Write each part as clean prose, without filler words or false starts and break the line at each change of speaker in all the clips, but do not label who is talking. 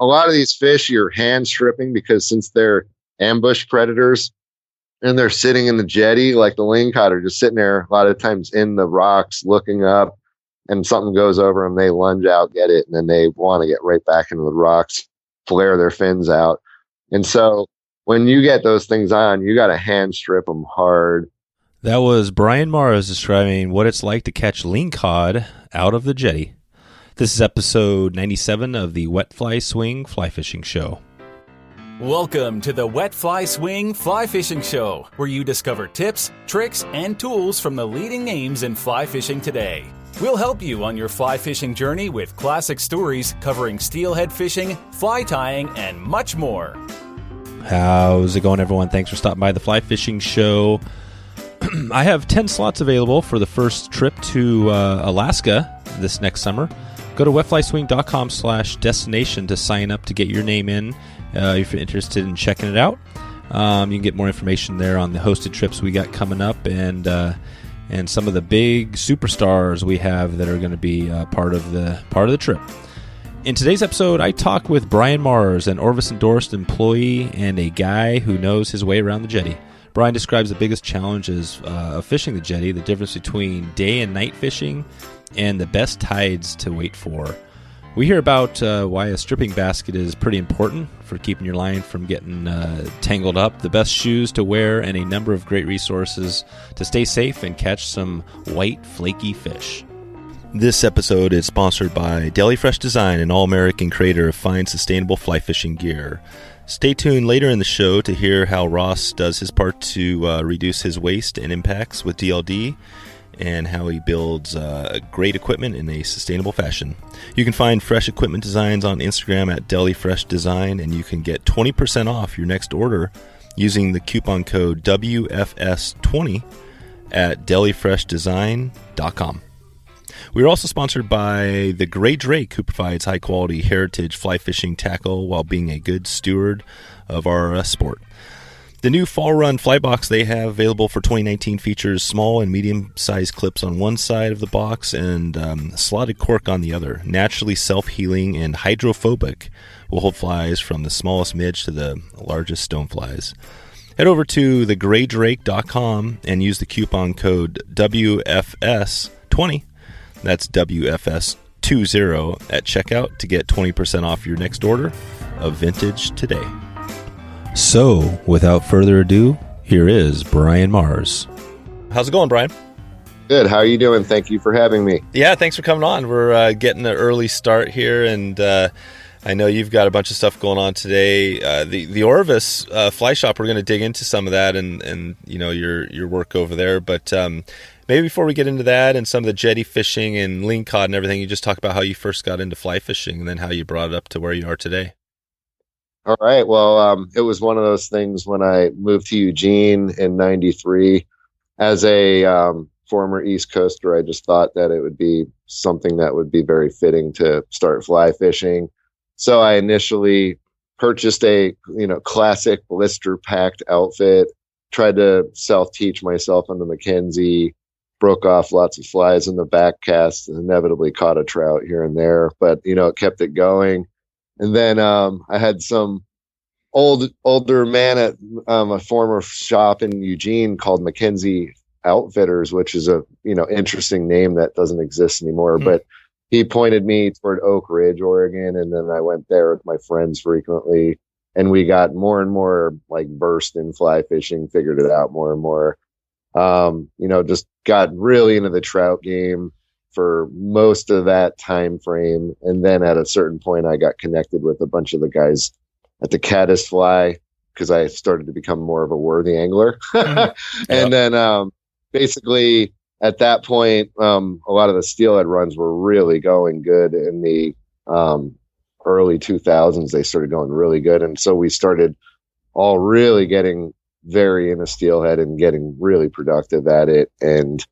a lot of these fish you're hand stripping because since they're ambush predators and they're sitting in the jetty, like the lingcod are just sitting there a lot of times in the rocks looking up, and something goes over them, they lunge out, get it, and then they want to get right back into the rocks, flare their fins out. And so when you get those things on, you got to hand strip them hard.
That was Brian Marz describing what it's like to catch lingcod out of the jetty. This is episode 97 of the Wet Fly Swing Fly Fishing Show.
Welcome to the Wet Fly Swing Fly Fishing Show, where you discover tips, tricks, and tools from the leading names in fly fishing today. We'll help you on your fly fishing journey with classic stories covering steelhead fishing, fly tying, and much more.
How's it going, everyone? Thanks for stopping by the Fly Fishing Show. I have 10 slots available for the first trip to Alaska this next summer. Go to wetflyswing.com/destination to sign up to get your name in if you're interested in checking it out. You can get more information there on the hosted trips we got coming up and some of the big superstars we have that are going to be part of the trip. In today's episode, I talk with Brian Marz, an Orvis endorsed employee and a guy who knows his way around the jetty. Brian describes the biggest challenges of fishing the jetty, the difference between day and night fishing, and the best tides to wait for. We hear about why a stripping basket is pretty important for keeping your line from getting tangled up, the best shoes to wear, and a number of great resources to stay safe and catch some white, flaky fish. This episode is sponsored by Deli Fresh Design, an all-American creator of fine, sustainable fly fishing gear. Stay tuned later in the show to hear how Ross does his part to reduce his waste and impacts with DLD, and how he builds great equipment in a sustainable fashion. You can find fresh equipment designs on Instagram at Deli Fresh Design, and you can get 20% off your next order using the coupon code WFS20 at delifreshdesign.com. We're also sponsored by the Gray Drake, who provides high-quality heritage fly fishing tackle while being a good steward of our sport. The new Fall Run fly box they have available for 2019 features small and medium-sized clips on one side of the box and slotted cork on the other. Naturally self-healing and hydrophobic, will hold flies from the smallest midge to the largest stoneflies. Head over to thegraydrake.com and use the coupon code WFS20. That's WFS20 at checkout to get 20% off your next order of vintage today. So, without further ado, here is Brian Marz. How's it going, Brian?
Good. How are you doing? Thank you for having me.
Yeah, thanks for coming on. We're getting an early start here, and I know you've got a bunch of stuff going on today. The Orvis Fly Shop, we're going to dig into some of that and you know your work over there, but maybe before we get into that and some of the jetty fishing and lingcod and everything, you just talk about how you first got into fly fishing and then how you brought it up to where you are today.
All right. Well, it was one of those things when I moved to Eugene in '93 as a former East Coaster. I just thought that it would be something that would be very fitting to start fly fishing. So I initially purchased a, classic blister packed outfit, tried to self-teach myself on the McKenzie, broke off lots of flies in the back cast, and inevitably caught a trout here and there, but, it kept it going. And then I had some older man at a former shop in Eugene called McKenzie Outfitters, which is a interesting name that doesn't exist anymore. But he pointed me toward Oak Ridge, Oregon, and then I went there with my friends frequently, and we got more and more like versed in fly fishing, figured it out more and more. Just got really into the trout game for most of that time frame. And then at a certain point, I got connected with a bunch of the guys at the Caddis Fly because I started to become more of a worthy angler. And then basically at that point, a lot of the steelhead runs were really going good in the early 2000s. They started going really good. And so we started all really getting very into steelhead and getting really productive at it. And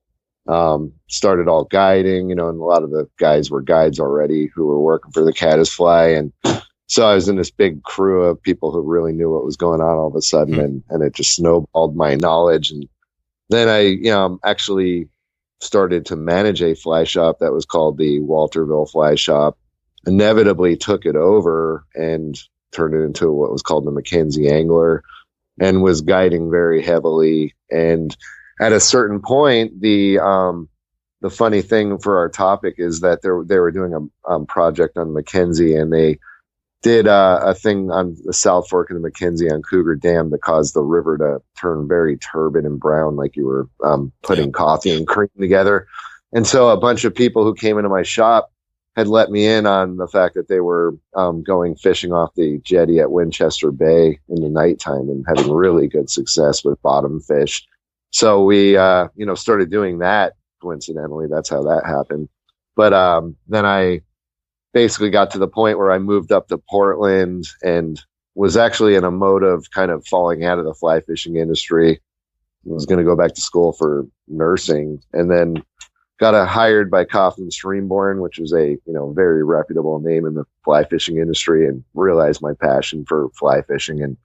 started all guiding, and a lot of the guys were guides already who were working for the Caddis Fly. And so I was in this big crew of people who really knew what was going on all of a sudden, and it just snowballed my knowledge. And then I, actually started to manage a fly shop that was called the Walterville Fly Shop. inevitably took it over and turned it into what was called the McKenzie Angler, and was guiding very heavily. And at a certain point, the funny thing for our topic is that they were doing a project on McKenzie, and they did a thing on the South Fork of the McKenzie on Cougar Dam that caused the river to turn very turbid and brown, like you were putting coffee and cream together. And so a bunch of people who came into my shop had let me in on the fact that they were going fishing off the jetty at Winchester Bay in the nighttime and having really good success with bottom fish. So we, started doing that. Coincidentally, that's how that happened. But then I basically got to the point where I moved up to Portland and was actually in a mode of kind of falling out of the fly fishing industry. I was going to go back to school for nursing, and then got hired by Kaufman Streamborn, which is a very reputable name in the fly fishing industry, and realized my passion for fly fishing and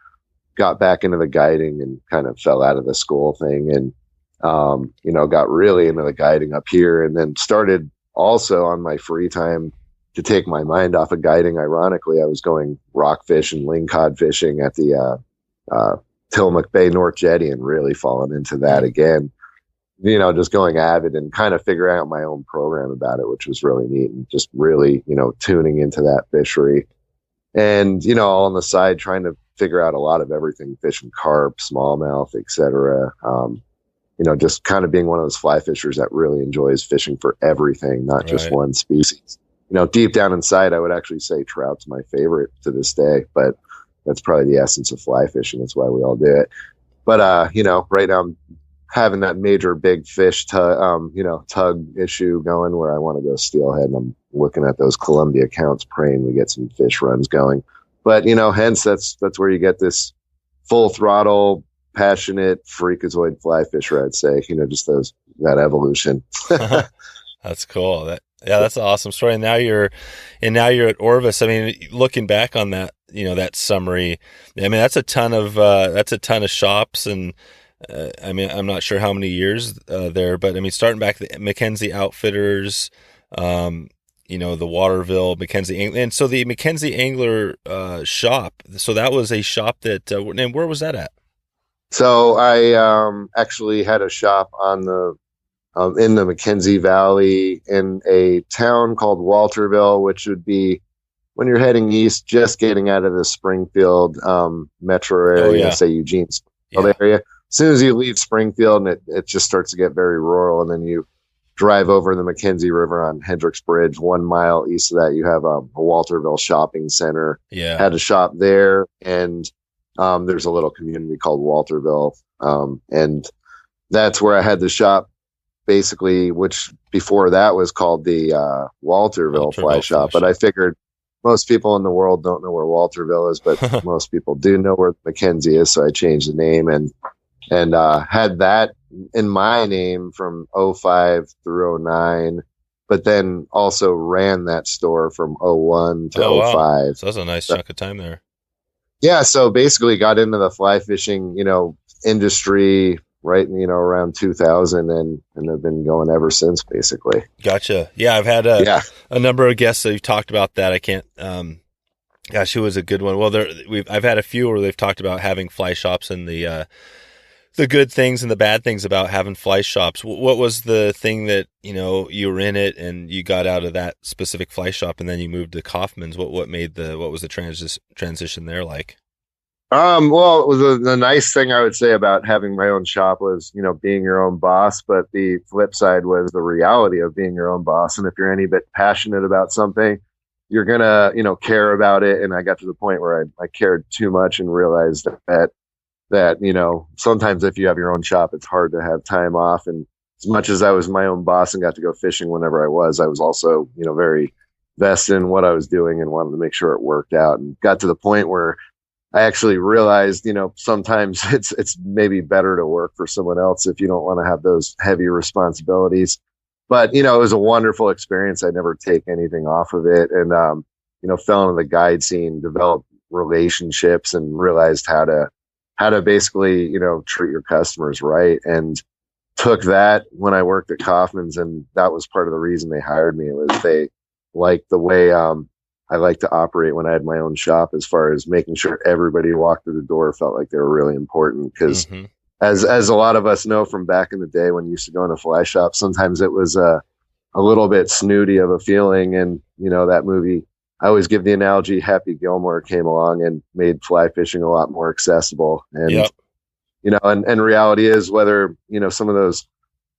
got back into the guiding and kind of fell out of the school thing, and got really into the guiding up here, and then started also on my free time to take my mind off of guiding. Ironically, I was going rockfish and lingcod fishing at the Tillamook Bay North Jetty, and really falling into that again. Just going avid and kind of figuring out my own program about it, which was really neat, and just really, tuning into that fishery. And, all on the side, trying to figure out a lot of everything, fishing carp, smallmouth, etc. Just kind of being one of those fly fishers that really enjoys fishing for everything, not just one species. Deep down inside, I would actually say trout's my favorite to this day, but that's probably the essence of fly fishing. That's why we all do it. But, right now I'm having that major big fish tug issue going where I want to go steelhead, and I'm looking at those Columbia counts, praying we get some fish runs going. But, hence that's where you get this full throttle, passionate freakazoid fly fisher, I'd say, just that evolution.
That's cool. That's an awesome story. And now you're at Orvis. I mean, looking back on that, that summary, I mean, that's a ton of shops. And I mean, I'm not sure how many years there, but I mean, starting back the McKenzie Outfitters, the Waterville McKenzie Angler. And so the McKenzie Angler shop, so that was a shop that, and where was that at?
So I actually had a shop on in the McKenzie Valley in a town called Walterville, which would be when you're heading east, just getting out of the Springfield metro area, say Eugene area. As soon as you leave Springfield, and it just starts to get very rural, and then you drive over the McKenzie River on Hendricks Bridge. 1 mile east of that, you have a Walterville shopping center. Yeah, had a shop there, and there's a little community called Walterville, and that's where I had the shop, basically, which before that was called the Walterville Fly Shop. But I figured most people in the world don't know where Walterville is, but most people do know where McKenzie is, so I changed the name and had that in my name from 05 through 09, but then also ran that store from 01 to 05. Wow.
So that's a nice chunk of time there.
Yeah, so basically got into the fly fishing, industry right, around 2000, and have been going ever since, basically.
Gotcha. Yeah, I've had a number of guests that have talked about that. I can't, who was a good one? Well, I've had a few where they've talked about having fly shops and the good things and the bad things about having fly shops. What was the thing that, you were in it and you got out of that specific fly shop and then you moved to Kaufman's? What was the transition there like?
Well, the nice thing I would say about having my own shop was, being your own boss, but the flip side was the reality of being your own boss. And if you're any bit passionate about something, you're gonna, care about it. And I got to the point where I cared too much and realized that, sometimes if you have your own shop, it's hard to have time off. And as much as I was my own boss and got to go fishing whenever I was also, very vested in what I was doing and wanted to make sure it worked out, and got to the point where I actually realized, sometimes it's maybe better to work for someone else if you don't want to have those heavy responsibilities. But, it was a wonderful experience. I never take anything off of it. And, fell into the guide scene, developed relationships, and realized how to basically, treat your customers right. And took that when I worked at Kaufman's. And that was part of the reason they hired me. It was they liked the way, I like to operate when I had my own shop, as far as making sure everybody who walked through the door felt like they were really important. Because as a lot of us know from back in the day when you used to go in a fly shop, sometimes it was a little bit snooty of a feeling. And, you know, that movie, I always give the analogy, Happy Gilmore came along and made fly fishing a lot more accessible. And, you know, and reality is, whether, you know, some of those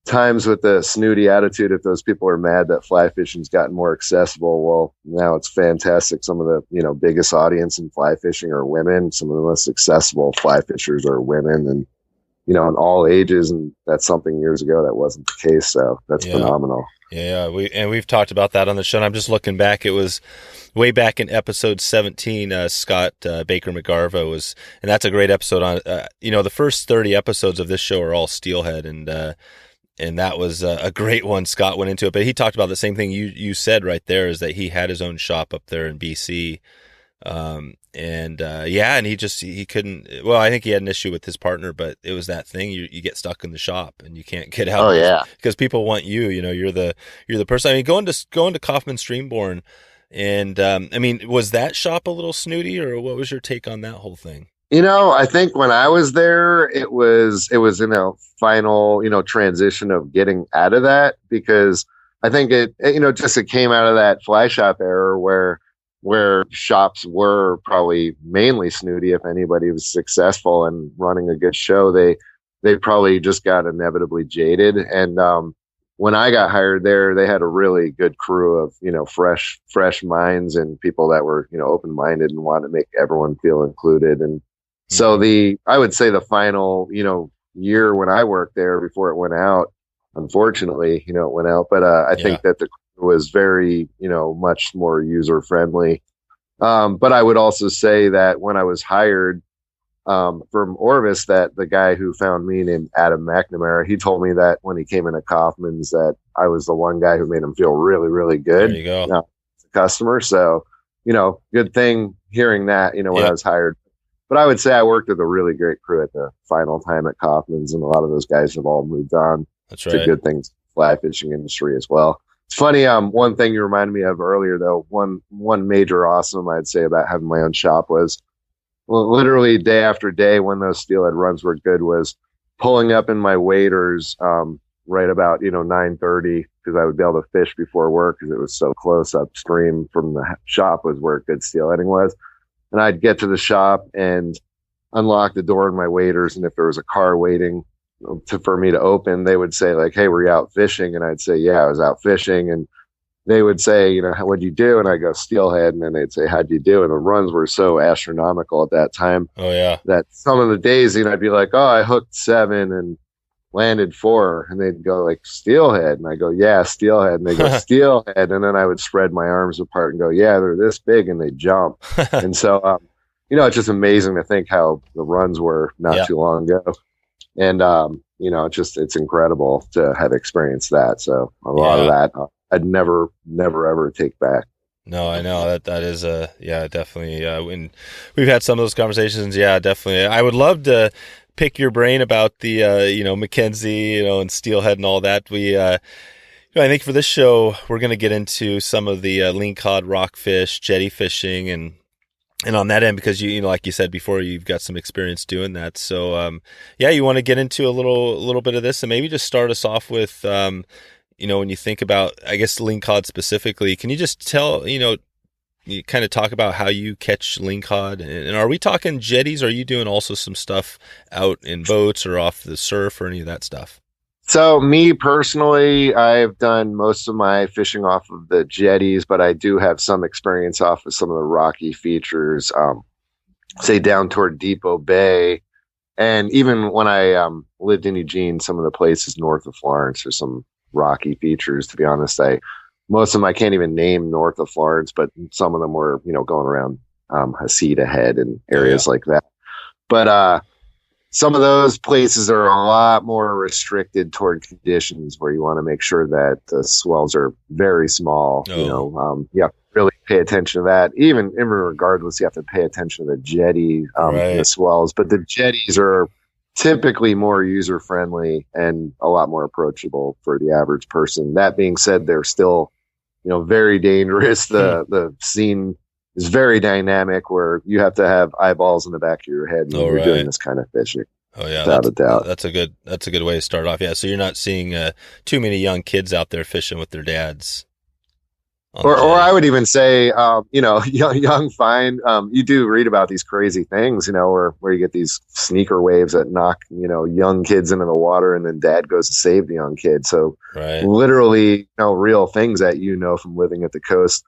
times with the snooty attitude, if those people are mad that fly fishing's gotten more accessible, well, now it's fantastic. Some of the, you know, biggest audience in fly fishing are women. Some of the most accessible fly fishers are women, and, you know, in all ages. And that's something years ago that wasn't the case. So that's phenomenal.
Yeah. We've talked about that on the show. And I'm just looking back. It was way back in episode 17, Scott, Baker McGarva was, and that's a great episode on, you know, the first 30 episodes of this show are all steelhead, and that was a great one. Scott went into it, but he talked about the same thing you said right there, is that he had his own shop up there in BC. And he couldn't, well, I think he had an issue with his partner, but it was that thing. You get stuck in the shop and you can't get out.
Oh yeah.
Because people want you know, you're the person. I mean, going to Kaufman Streamborn, and, I mean, was that shop a little snooty, or what was your take on that whole thing?
You know, I think when I was there, it was in a final, you know, transition of getting out of that, because I think it came out of that fly shop era where shops were probably mainly snooty. If anybody was successful and running a good show, they probably just got inevitably jaded. And when I got hired there, they had a really good crew of, you know, fresh minds and people that were, you know, open-minded and wanted to make everyone feel included. And so I would say the final, you know, year when I worked there before it went out, unfortunately, you know, it went out, but I think that the crew was very, you know, much more user friendly. But I would also say that when I was hired from Orvis, that the guy who found me, named Adam McNamara, he told me that when he came into Kaufman's, that I was the one guy who made him feel really, really good.
There you go.
You know, as a customer. So, you know, good thing hearing that, you know, when I was hired. But I would say I worked with a really great crew at the final time at Kaufman's, and a lot of those guys have all moved on to good things in the fly fishing industry as well. It's funny, one thing you reminded me of earlier, though, one major awesome I'd say about having my own shop was, well, literally day after day when those steelhead runs were good, was pulling up in my waders right about, you know, 9:30, because I would be able to fish before work because it was so close upstream from the shop was where good steelheading was. And I'd get to the shop and unlock the door in my waders, and if there was a car waiting for me to open, they would say, like, "Hey, were you out fishing?" And I'd say, "Yeah, I was out fishing." And they would say, you know, "What'd you do?" And I go, "Steelhead." And then they'd say, "How'd you do?" And the runs were so astronomical at that time.
Oh yeah.
That some of the days, you know, I'd be like, "Oh, I hooked 7 and landed 4." And they'd go like, "Steelhead." And I go, "Yeah, steelhead." And they go, "Steelhead." And then I would spread my arms apart and go, "Yeah, they're this big," and they jump. And so, you know, it's just amazing to think how the runs were not too long ago. And, you know, it's incredible to have experienced that. So a lot of that, I'd never, ever take back.
No, I know that is definitely. When we've had some of those conversations, definitely. I would love to pick your brain about the, you know, McKenzie, you know, and steelhead and all that. We, I think for this show, we're going to get into some of the Lingcod, rockfish, jetty fishing, and on that end, because you know, like you said before, you've got some experience doing that. So, you want to get into a little bit of this, and maybe just start us off with, you know, when you think about, I guess, Lingcod specifically, can you just tell, you know, you kind of talk about how you catch Lingcod, and are we talking jetties? Or are you doing also some stuff out in boats or off the surf or any of that stuff?
So me personally, I've done most of my fishing off of the jetties, but I do have some experience off of some of the rocky features, say down toward Depot Bay. And even when I lived in Eugene, some of the places north of Florence are some rocky features. To be honest, most of them I can't even name north of Florence, but some of them were, you know, going around Hasita Head and areas like that. But some of those places are a lot more restricted toward conditions where you want to make sure that the swells are very small. You know, you have to really pay attention to that. Even regardless, you have to pay attention to the jetty, the swells. But the jetties are typically more user friendly and a lot more approachable for the average person. That being said, they're still, very dangerous. The scene is very dynamic where you have to have eyeballs in the back of your head when you're doing this kind of fishing.
Oh yeah,
without a doubt.
That's a good way to start off. Yeah, so you're not seeing too many young kids out there fishing with their dads.
Or I would even say, young, fine. You do read about these crazy things, where you get these sneaker waves that knock, young kids into the water, and then dad goes to save the young kid. So literally, real things that from living at the coast.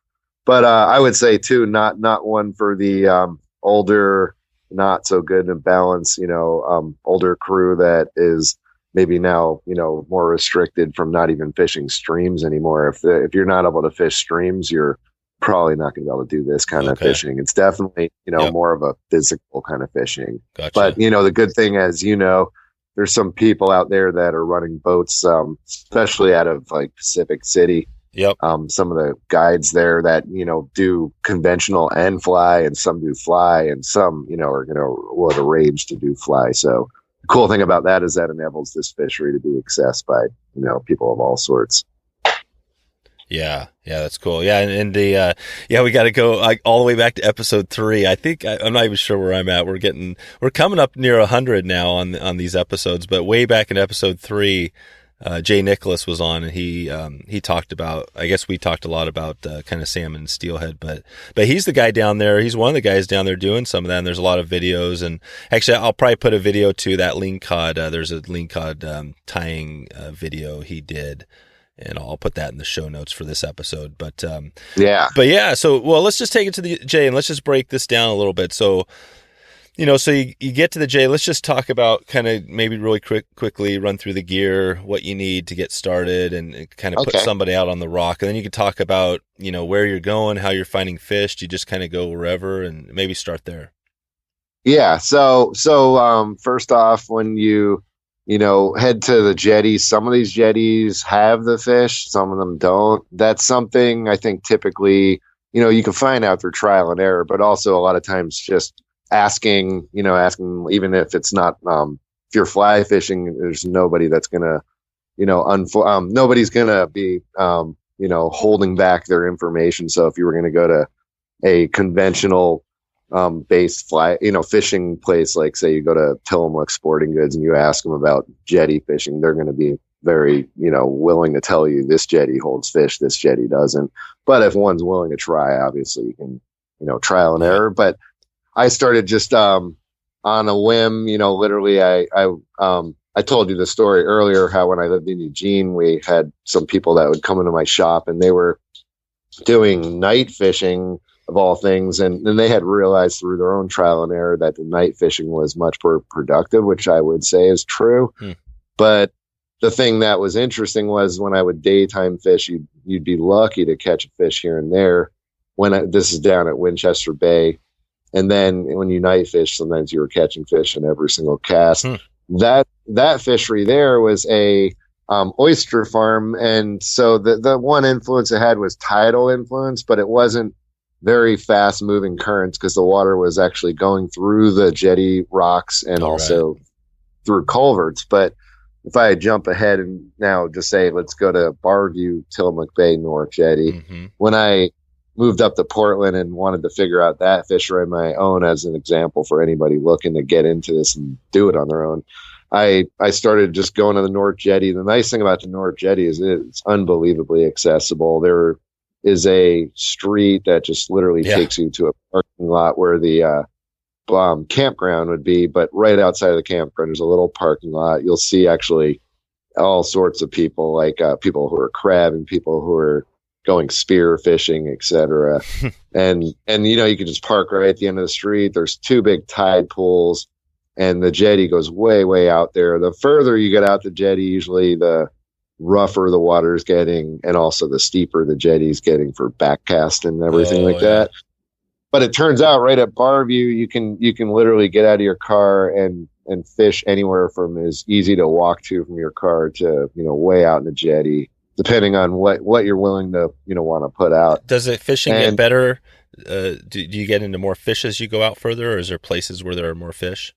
But I would say too, not one for the older, not so good and balanced, older crew that is maybe now, more restricted from not even fishing streams anymore. If you're not able to fish streams, you're probably not going to be able to do this kind of fishing. It's definitely, more of a physical kind of fishing.
Gotcha.
But, the good thing is, there's some people out there that are running boats, especially out of like Pacific City.
Yep.
Some of the guides there that, do conventional and fly, and some do fly, and some, are will have arranged to do fly. So the cool thing about that is that enables this fishery to be accessed by, people of all sorts.
Yeah, that's cool. Yeah, and the we got to go all the way back to episode 3. I think I'm not even sure where I'm at. We're coming up near 100 now on these episodes, but way back in episode 3, Jay Nicholas was on, and he talked about, I guess we talked a lot about kind of salmon and steelhead, but he's the guy down there. He's one of the guys down there doing some of that, and there's a lot of videos. And actually, I'll probably put a video to that Lingcod. There's a Lingcod tying video he did, and I'll put that in the show notes for this episode. But yeah. So let's just take it to the Jay, and let's just break this down a little bit. So. So you get to the J. Let's just talk about kind of maybe really quickly run through the gear, what you need to get started, and kind of put somebody out on the rock. And then you can talk about, where you're going, how you're finding fish. Do you just kind of go wherever and maybe start there?
Yeah. So first off, when you head to the jetty, some of these jetties have the fish, some of them don't. That's something I think typically, you can find out through trial and error, but also a lot of times just asking, even if it's not, if you're fly fishing, there's nobody that's gonna, nobody's gonna be, holding back their information. So if you were going to go to a conventional, based fly, fishing place, like say you go to Tillamook Sporting Goods and you ask them about jetty fishing, they're going to be very, willing to tell you this jetty holds fish, this jetty doesn't. But if one's willing to try, obviously you can, trial and error. But I started just on a whim, literally I told you the story earlier, how when I lived in Eugene, we had some people that would come into my shop and they were doing night fishing of all things. And then they had realized through their own trial and error that the night fishing was much more productive, which I would say is true. But the thing that was interesting was when I would daytime fish, you'd be lucky to catch a fish here and there. This is down at Winchester Bay. And then when you night fish, sometimes you were catching fish in every single cast. That fishery there was a oyster farm, and so the one influence it had was tidal influence, but it wasn't very fast moving currents because the water was actually going through the jetty rocks and also through culverts. But if I jump ahead and now just say, let's go to Barview, Tillamook Bay, North Jetty. When I moved up to Portland and wanted to figure out that fishery on my own as an example for anybody looking to get into this and do it on their own, I started just going to the North Jetty. The nice thing about the North Jetty is it's unbelievably accessible. There is a street that just literally takes you to a parking lot where the campground would be, but right outside of the campground, there's a little parking lot. You'll see actually all sorts of people, like people who are crabbing, people who are going spear fishing, etc. and you can just park right at the end of the street. There's 2 big tide pools, and the jetty goes way out there. The further you get out the jetty, usually the rougher the water's getting, and also the steeper the jetty's getting for backcast and everything that. But it turns out right at Barview, you can literally get out of your car and fish anywhere from as easy to walk to from your car to way out in the jetty, depending on what you're willing to, want to put out.
Does the fishing get better? Do you get into more fish as you go out further, or is there places where there are more fish?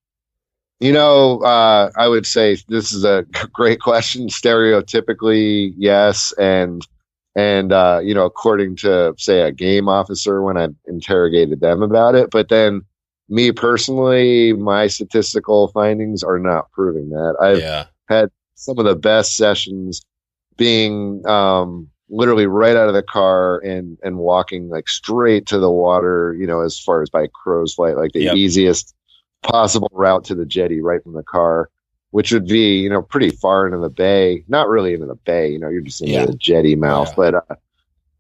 I would say this is a great question. Stereotypically, yes. And And, according to, say, a game officer when I interrogated them about it. But then me personally, my statistical findings are not proving that. I've had some of the best sessions being literally right out of the car and walking like straight to the water, as far as by crow's flight, like the easiest possible route to the jetty right from the car, which would be, pretty far into the bay. Not really into the bay, you're just into the jetty mouth. But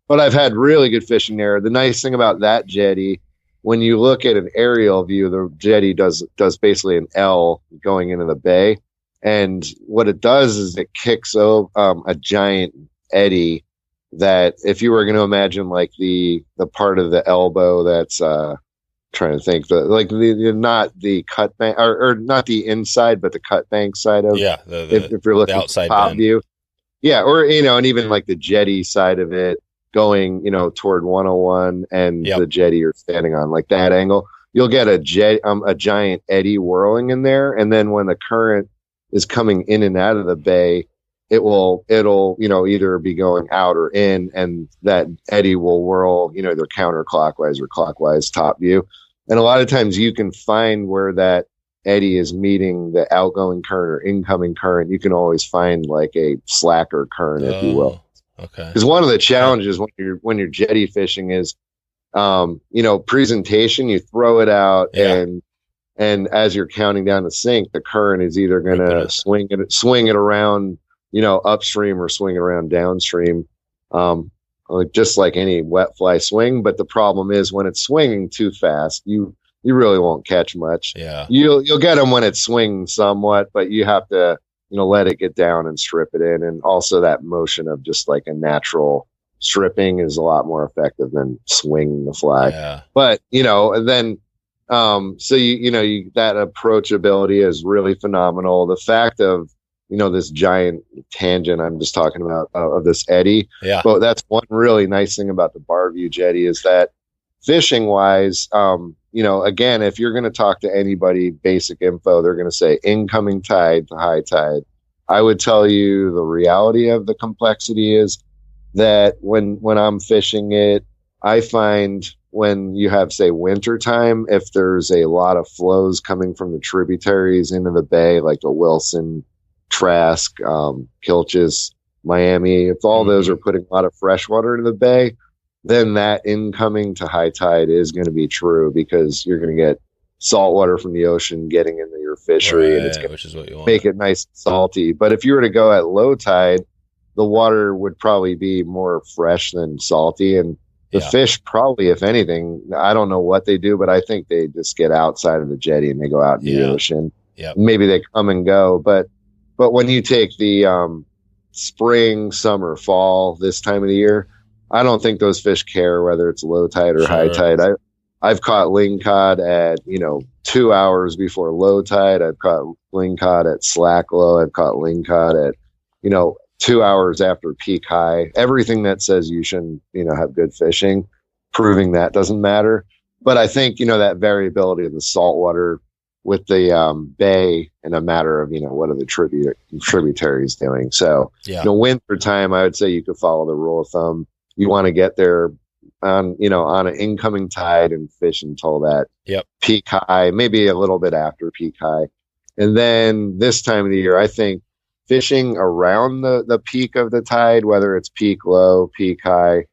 I've had really good fishing there. The nice thing about that jetty, when you look at an aerial view, the jetty does basically an L going into the bay. And what it does is it kicks over a giant eddy that, if you were going to imagine like the part of the elbow that's trying to think, not the cut bank or not the inside, but the cut bank side of if you're looking
outside
at the top
bend.
view, or and even like the jetty side of it going toward 101 and the jetty you're standing on, like that angle, you'll get a giant eddy whirling in there, and then when the current is coming in and out of the bay, it'll either be going out or in, and that eddy will whirl either counterclockwise or clockwise top view. And a lot of times you can find where that eddy is meeting the outgoing current or incoming current. You can always find like a slacker current, if you will.
Okay.
Because one of the challenges when you're jetty fishing is presentation. You throw it out and as you're counting down the sink, the current is either going to swing it around, upstream, or swing it around downstream, just like any wet fly swing. But the problem is when it's swinging too fast, you really won't catch much.
Yeah,
you'll get them when it's swinging somewhat, but you have to let it get down and strip it in. And also that motion of just like a natural stripping is a lot more effective than swinging the fly.
Yeah.
But then. So that approachability is really phenomenal. The fact of, this giant tangent I'm just talking about of this eddy. Yeah. But that's one really nice thing about the Barview jetty is that fishing wise, again, if you're going to talk to anybody basic info, they're going to say incoming tide to high tide. I would tell you the reality of the complexity is that when I'm fishing it, I find when you have, say, winter time, if there's a lot of flows coming from the tributaries into the bay, like the Wilson, Trask, Kilchis, Miami, if all those are putting a lot of fresh water into the bay, then that incoming to high tide is going to be true, because you're going to get salt water from the ocean getting into your fishery, and it's going to make it nice and salty. But if you were to go at low tide, the water would probably be more fresh than salty, and the fish probably, if anything, I don't know what they do, but I think they just get outside of the jetty and they go out in the ocean. Yep. Maybe they come and go, but when you take the spring, summer, fall, this time of the year, I don't think those fish care whether it's low tide or high tide. I've caught lingcod at 2 hours before low tide. I've caught lingcod at slack low. I've caught lingcod at 2 hours after peak high. Everything that says you shouldn't, have good fishing, proving that doesn't matter. But I think, that variability of the saltwater with the bay in a matter of, what are the tributaries doing. So, winter time, I would say you could follow the rule of thumb. You want to get there on an incoming tide and fish until that peak high, maybe a little bit after peak high. And then this time of the year, I think, fishing around the peak of the tide, whether it's peak low, peak high,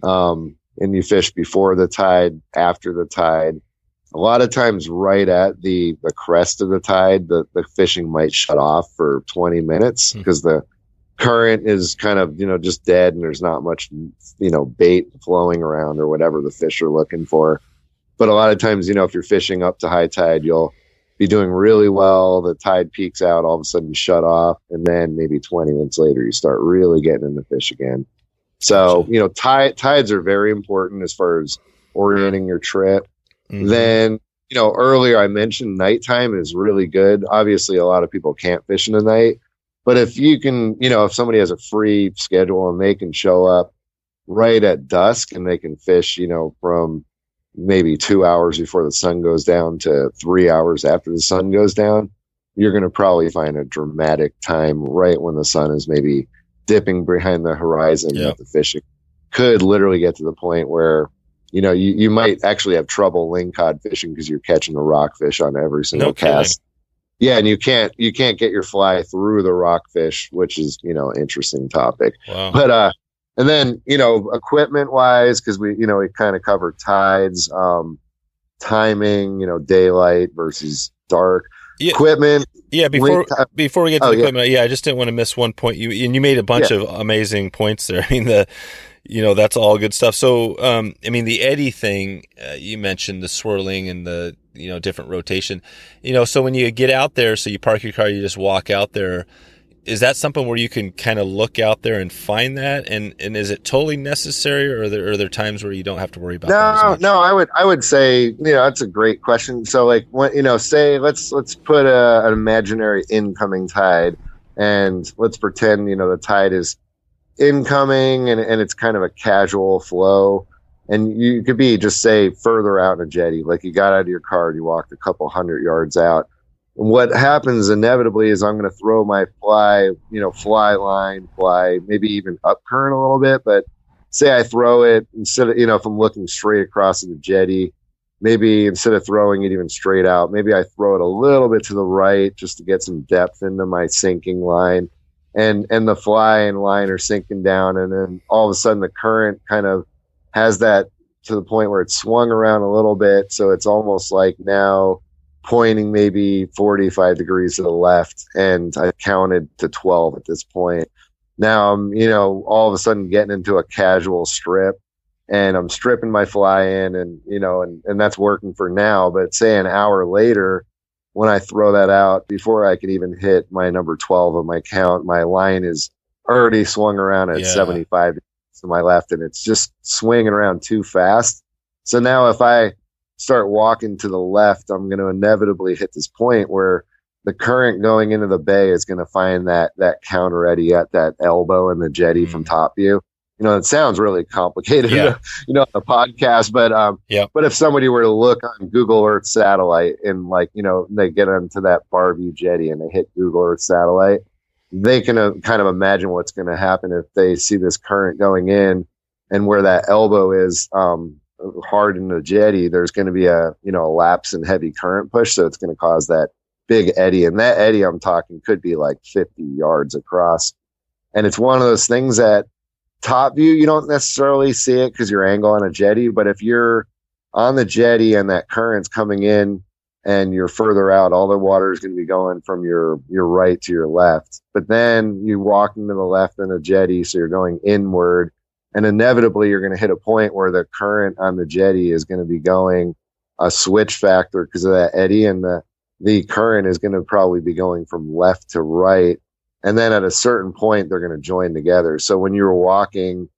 and you fish before the tide, after the tide, a lot of times right at the crest of the tide, the fishing might shut off for 20 minutes because the current is kind of, just dead and there's not much, bait flowing around or whatever the fish are looking for. But a lot of times, if you're fishing up to high tide, you'll be doing really well. The tide peaks out, all of a sudden you shut off, and then maybe 20 minutes later you start really getting into fish again. So, tides are very important as far as orienting your trip. Mm-hmm. Then, earlier I mentioned nighttime is really good. Obviously, a lot of people can't fish in the night, but if you can, if somebody has a free schedule and they can show up right at dusk and they can fish, from maybe 2 hours before the sun goes down to 3 hours after the sun goes down, you're going to probably find a dramatic time right when the sun is maybe dipping behind the horizon
Yeah.
with the fishing could literally get to the point where, you might actually have trouble lingcod fishing because you're catching a rockfish on every single cast. Yeah, and you can't get your fly through the rockfish, which is, an interesting topic.
Wow.
But and then, equipment wise, because we kind of covered tides, timing, daylight versus dark.
Yeah.
Equipment.
Yeah, before we get to the equipment, I just didn't want to miss one point. You made a bunch of amazing points there. I mean, that's all good stuff. So, the eddy thing, you mentioned the swirling and the, different rotation, so when you get out there, so you park your car, you just walk out there. Is that something where you can kind of look out there and find that? And is it totally necessary, or are there times where you don't have to worry about that?
No, I would say, that's a great question. So like when, say, let's put an imaginary incoming tide, and let's pretend, the tide is incoming and it's kind of a casual flow. And you could be just say further out in a jetty, like you got out of your car and you walked a couple 100 yards out. And what happens inevitably is I'm going to throw my fly, fly, maybe even up current a little bit. But say I throw it instead of, if I'm looking straight across the jetty, maybe instead of throwing it even straight out, maybe I throw it a little bit to the right just to get some depth into my sinking line. And the fly and line are sinking down. And then all of a sudden the current kind of has that to the point where it's swung around a little bit. So it's almost like now pointing maybe 45 degrees to the left, and I counted to 12 at this point. Now I'm, all of a sudden getting into a casual strip, and I'm stripping my fly in, and, and that's working for now. But say an hour later, when I throw that out, before I could even hit my number 12 of my count, my line is already swung around at 75 degrees to my left, and it's just swinging around too fast. So now if I start walking to the left, I'm going to inevitably hit this point where the current going into the bay is going to find that counter eddy at that elbow in the jetty from top view. It sounds really complicated, on the podcast, but if somebody were to look on Google Earth satellite and they get onto that Barview jetty and they hit Google Earth satellite, they can kind of imagine what's going to happen if they see this current going in, and where that elbow is, hard in the jetty, there's going to be a lapse in heavy current push, so it's going to cause that big eddy, and that eddy I'm talking could be like 50 yards across. And it's one of those things that top view you don't necessarily see it because you're angle on a jetty, but if you're on the jetty and that current's coming in and you're further out, all the water is going to be going from your right to your left. But then you walk into the left in a jetty, so you're going inward. And inevitably, you're going to hit a point where the current on the jetty is going to be going a switch factor because of that eddy, and the current is going to probably be going from left to right. And then at a certain point, they're going to join together. So when you're walking,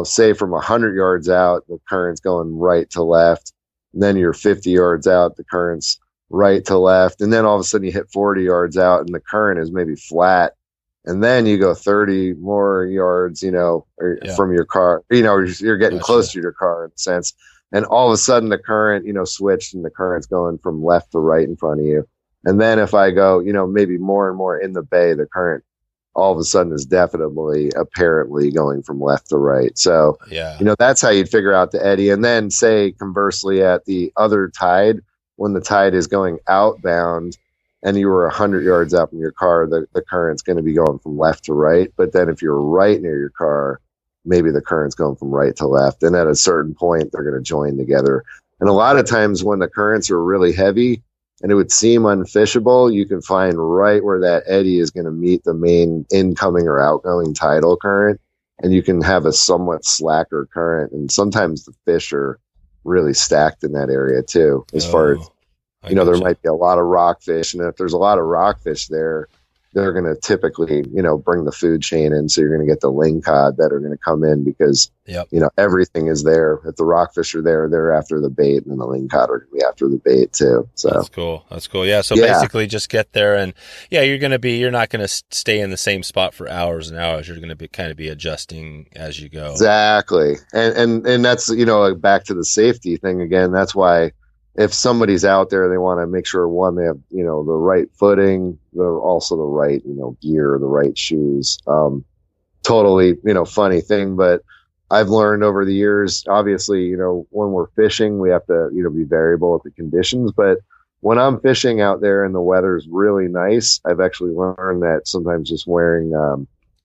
say from 100 yards out, the current's going right to left. And then you're 50 yards out, the current's right to left. And then all of a sudden you hit 40 yards out and the current is maybe flat. And then you go 30 more yards, from your car, you're getting closer to your car in a sense. And all of a sudden the current, switched, and the current's going from left to right in front of you. And then if I go, maybe more and more in the bay, the current all of a sudden is definitely apparently going from left to right. So, that's how you'd figure out the eddy. And then say conversely at the other tide, when the tide is going outbound, and you were 100 yards out from your car, the current's going to be going from left to right. But then if you're right near your car, maybe the current's going from right to left. And at a certain point, they're going to join together. And a lot of times when the currents are really heavy and it would seem unfishable, you can find right where that eddy is going to meet the main incoming or outgoing tidal current. And you can have a somewhat slacker current. And sometimes the fish are really stacked in that area too, as far as, there might be a lot of rockfish, and if there's a lot of rockfish there, they're going to typically, bring the food chain in. So you're going to get the lingcod that are going to come in because, everything is there. If the rockfish are there, they're after the bait, and then the lingcod are going to be after the bait too. So
That's cool. Yeah. So basically just get there, and you're not going to stay in the same spot for hours and hours. You're going to kind of be adjusting as you go.
Exactly. And that's, back to the safety thing again. That's why, if somebody's out there, they want to make sure, one, they have, the right footing, also the right, gear, the right shoes. totally, funny thing, but I've learned over the years, obviously, when we're fishing, we have to, be variable with the conditions. But when I'm fishing out there and the weather's really nice, I've actually learned that sometimes just wearing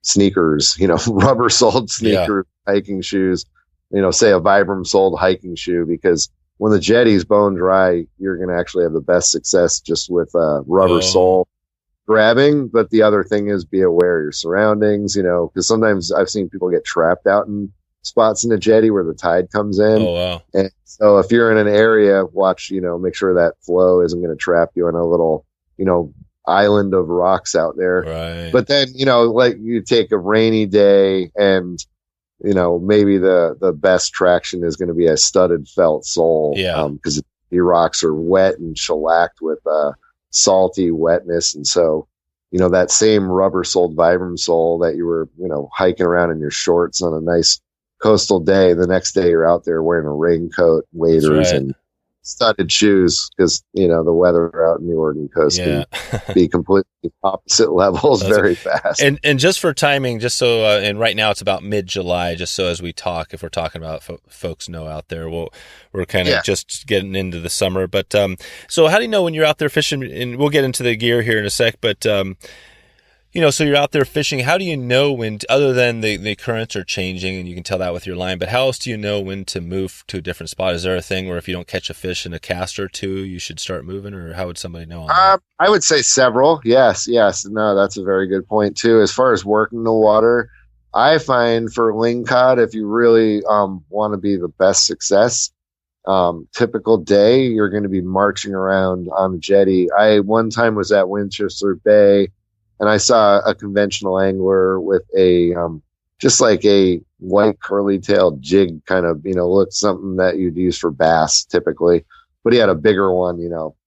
sneakers, rubber soled sneakers, hiking shoes, say a Vibram soled hiking shoe, because when the Jetty's bone dry, you're going to actually have the best success just with rubber sole grabbing. But the other thing is be aware of your surroundings, because sometimes I've seen people get trapped out in spots in the Jetty where the tide comes in.
Oh, wow.
And so if you're in an area, watch, make sure that flow isn't going to trap you in a little, island of rocks out there.
Right.
But then, like you take a rainy day and, maybe the best traction is going to be a studded felt sole.
Yeah.
Because the rocks are wet and shellacked with salty wetness. And so, that same rubber soled Vibram sole that you were, hiking around in your shorts on a nice coastal day, the next day you're out there wearing a raincoat, waders, and studded shoes, because the weather out in the Oregon coast can be completely opposite levels very fast.
And just for timing, just so and right now it's about mid-July, just so as we talk, if we're talking about folks know out there, we're kind of just getting into the summer. But so how do you know when you're out there fishing? And we'll get into the gear here in a sec, but so you're out there fishing. How do you know when, other than the currents are changing and you can tell that with your line, but how else do you know when to move to a different spot? Is there a thing where if you don't catch a fish in a cast or two, you should start moving, or how would somebody know on that?
I would say several. Yes. No, that's a very good point too. As far as working the water, I find for lingcod, if you really want to be the best success, typical day, you're going to be marching around on the Jetty. I one time was at Winchester Bay, and I saw a conventional angler with a, just like a white curly-tailed jig kind of, looked something that you'd use for bass typically. But he had a bigger one,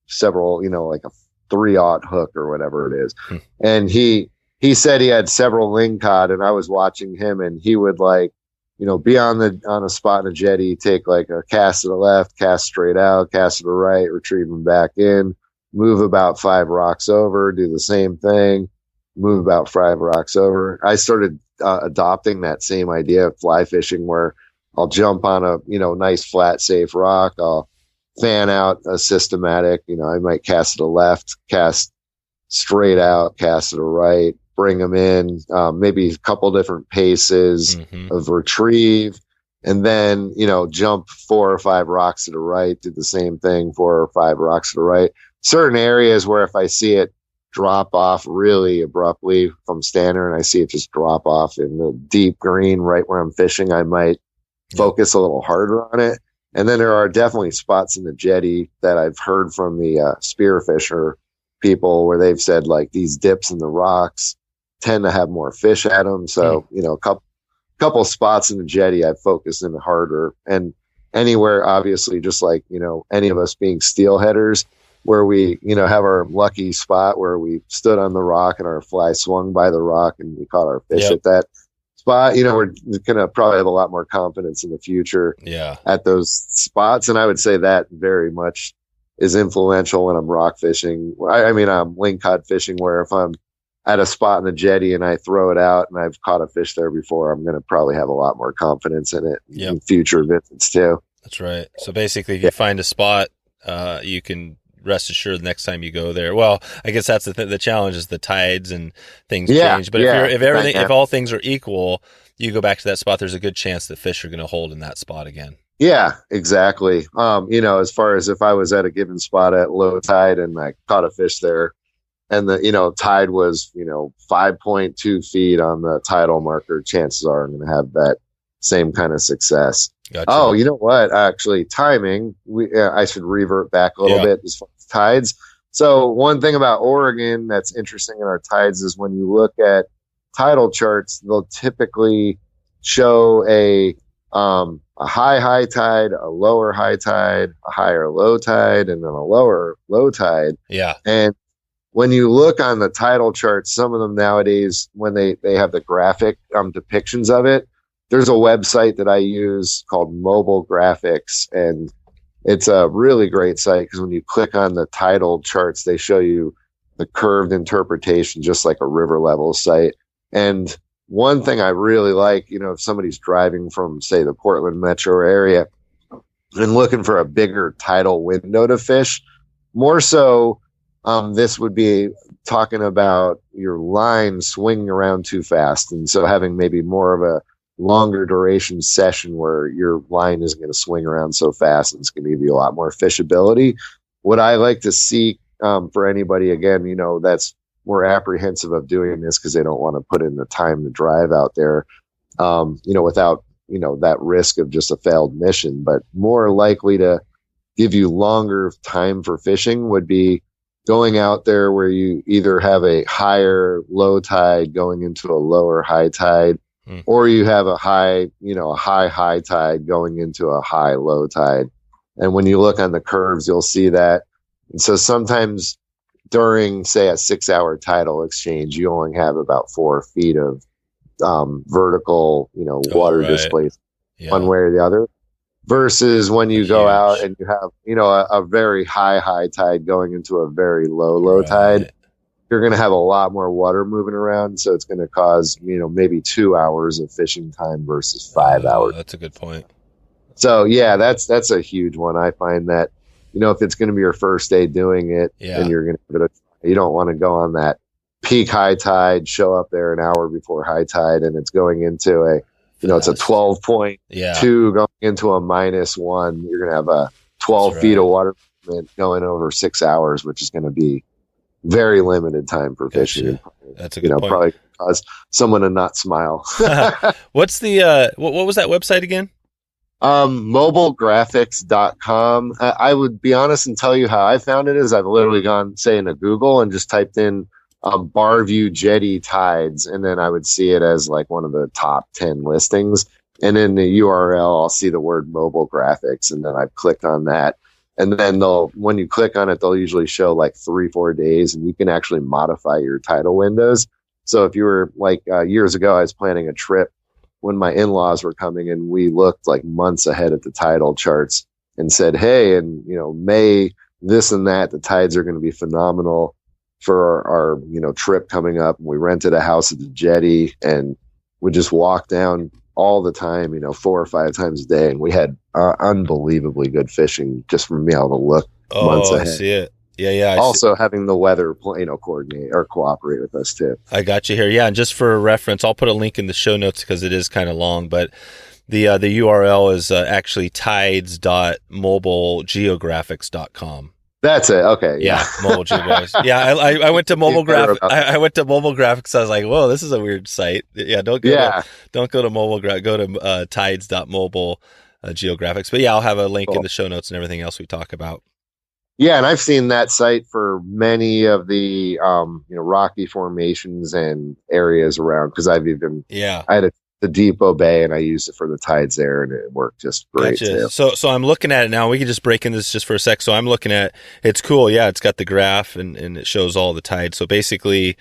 several, like a 3/0 hook or whatever it is. And he said he had several lingcod, and I was watching him, and he would be on a spot in a Jetty, take like a cast to the left, cast straight out, cast to the right, retrieve them back in, move about 5 rocks over, do the same thing, move about 5 rocks over. I started adopting that same idea of fly fishing, where I'll jump on a, nice flat, safe rock. I'll fan out a systematic, I might cast to the left, cast straight out, cast to the right, bring them in, maybe a couple different paces of retrieve, and then, jump 4 or 5 rocks to the right, do the same thing, 4 or 5 rocks to the right. Certain areas where if I see it drop off really abruptly from standard and I see it just drop off in the deep green right where I'm fishing, I might focus a little harder on it. And then there are definitely spots in the Jetty that I've heard from the spearfisher people where they've said like these dips in the rocks tend to have more fish at them. So, a couple spots in the Jetty I've focused in harder, and anywhere obviously just like, any of us being steelheaders, where we, have our lucky spot where we stood on the rock and our fly swung by the rock and we caught our fish at that spot. We're going to probably have a lot more confidence in the future at those spots. And I would say that very much is influential when I'm rock fishing. I'm lingcod fishing, where if I'm at a spot in the Jetty and I throw it out and I've caught a fish there before, I'm going to probably have a lot more confidence in it in future visits too.
That's right. So basically, if you find a spot, you can rest assured the next time you go there. Well, I guess that's the challenge is the tides and things change. But if all things are equal, you go back to that spot, there's a good chance that fish are going to hold in that spot again.
Yeah, exactly. As far as if I was at a given spot at low tide and I caught a fish there, and the tide was 5.2 feet on the tidal marker, chances are I'm going to have that same kind of success. Gotcha. Oh, you know what? Actually, timing. I should revert back a little bit as far as tides. So one thing about Oregon that's interesting in our tides is when you look at tidal charts, they'll typically show a high tide, a lower high tide, a higher low tide, and then a lower low tide.
Yeah. And
when you look on the tidal charts, some of them nowadays, when they have the graphic depictions of it, there's a website that I use called Mobile Graphics, and it's a really great site because when you click on the tidal charts, they show you the curved interpretation, just like a river level site. And one thing I really like, if somebody's driving from, say, the Portland metro area and looking for a bigger tidal window to fish, more so, this would be talking about your line swinging around too fast. And so having maybe more of a longer duration session where your line isn't going to swing around so fast and it's going to give you a lot more fishability. What I like to see for anybody, again, that's more apprehensive of doing this because they don't want to put in the time to drive out there, without, that risk of just a failed mission, but more likely to give you longer time for fishing would be going out there where you either have a higher low tide going into a lower high tide, or you have a high tide going into a high low tide. And when you look on the curves, you'll see that. And so sometimes during, say, a 6-hour tidal exchange, you only have about 4 feet of vertical, water displacement one way or the other. Versus when you go out and you have, a very high tide going into a very low tide, you're going to have a lot more water moving around. So it's going to cause, maybe 2 hours of fishing time versus 5 hours.
That's a good point.
So yeah, that's a huge one. I find that, if it's going to be your first day doing it, and you're going to, you don't want to go on that peak high tide, show up there an hour before high tide, and it's going into it's a 12.2 going into a -1. You're going to have a 12 feet of water movement going over 6 hours, which is going to be very limited time for fishing.
That's a good point.
Probably cause someone to not smile.
What's the what was that website again?
Mobilegraphics.com. I would be honest and tell you how I found it is I've literally gone, say, into Google and just typed in Barview Jetty tides, and then I would see it as like one of the top 10 listings. And in the URL, I'll see the word mobile graphics, and then I've clicked on that. And then when you click on it, they'll usually show like 3-4 days, and you can actually modify your tidal windows. So if you were like years ago, I was planning a trip when my in-laws were coming, and we looked like months ahead at the tidal charts and said, hey, and May, this and that, the tides are going to be phenomenal for our trip coming up. And we rented a house at the Jetty and would just walk down all the time, 4 or 5 times a day. And we had unbelievably good fishing just from being able to look months ahead.
I see it. Yeah.
Also having the weather, coordinate or cooperate with us too.
I got you here. Yeah. And just for reference, I'll put a link in the show notes because it is kind of long, but the URL is actually tides.mobilegeographics.com.
That's it. Okay.
Yeah. Mobile Geographics. Yeah. I went to mobile graphics. I went to mobile graphics. I was like, whoa, this is a weird site. Yeah. Don't go to mobile. Go to tides.mobile geographics. But yeah, I'll have a link in the show notes and everything else we talk about.
Yeah. And I've seen that site for many of the, rocky formations and areas around. Cause I had the Depot Bay and I used it for the tides there and it worked just great.
Gotcha. So I'm looking at it now. We can just break into this just for a sec. So I'm looking at, it's cool. Yeah. It's got the graph and it shows all the tides. So basically,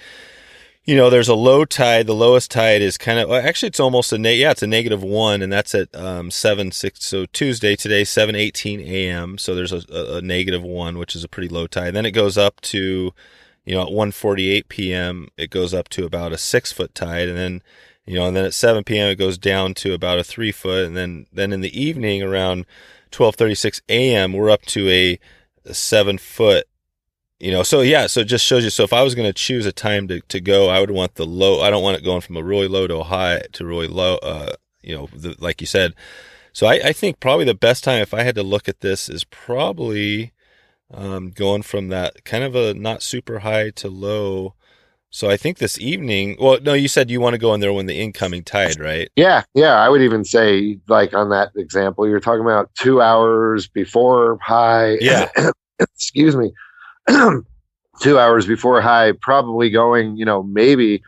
there's a low tide. The lowest tide is kind of, actually it's almost it's a -1 and that's at 7:06. So Tuesday today, 7:18 a.m. So there's a -1, which is a pretty low tide. Then it goes up to, at 1:48 p.m. it goes up to about a 6-foot tide. And then, and then at 7 p.m. it goes down to about a 3-foot. And then in the evening around 12:36 a.m. we're up to a 7-foot. So it just shows you. So if I was going to choose a time to go, I would want the low. I don't want it going from a really low to a high to really low, like you said. So I think probably the best time, if I had to look at this, is probably going from that kind of a not super high to low. So I think this evening, well, no, you said you want to go in there when the incoming tide, right?
Yeah. I would even say, like on that example, you're talking about 2 hours before high.
Yeah.
Excuse me. 2 hours before high, probably going, maybe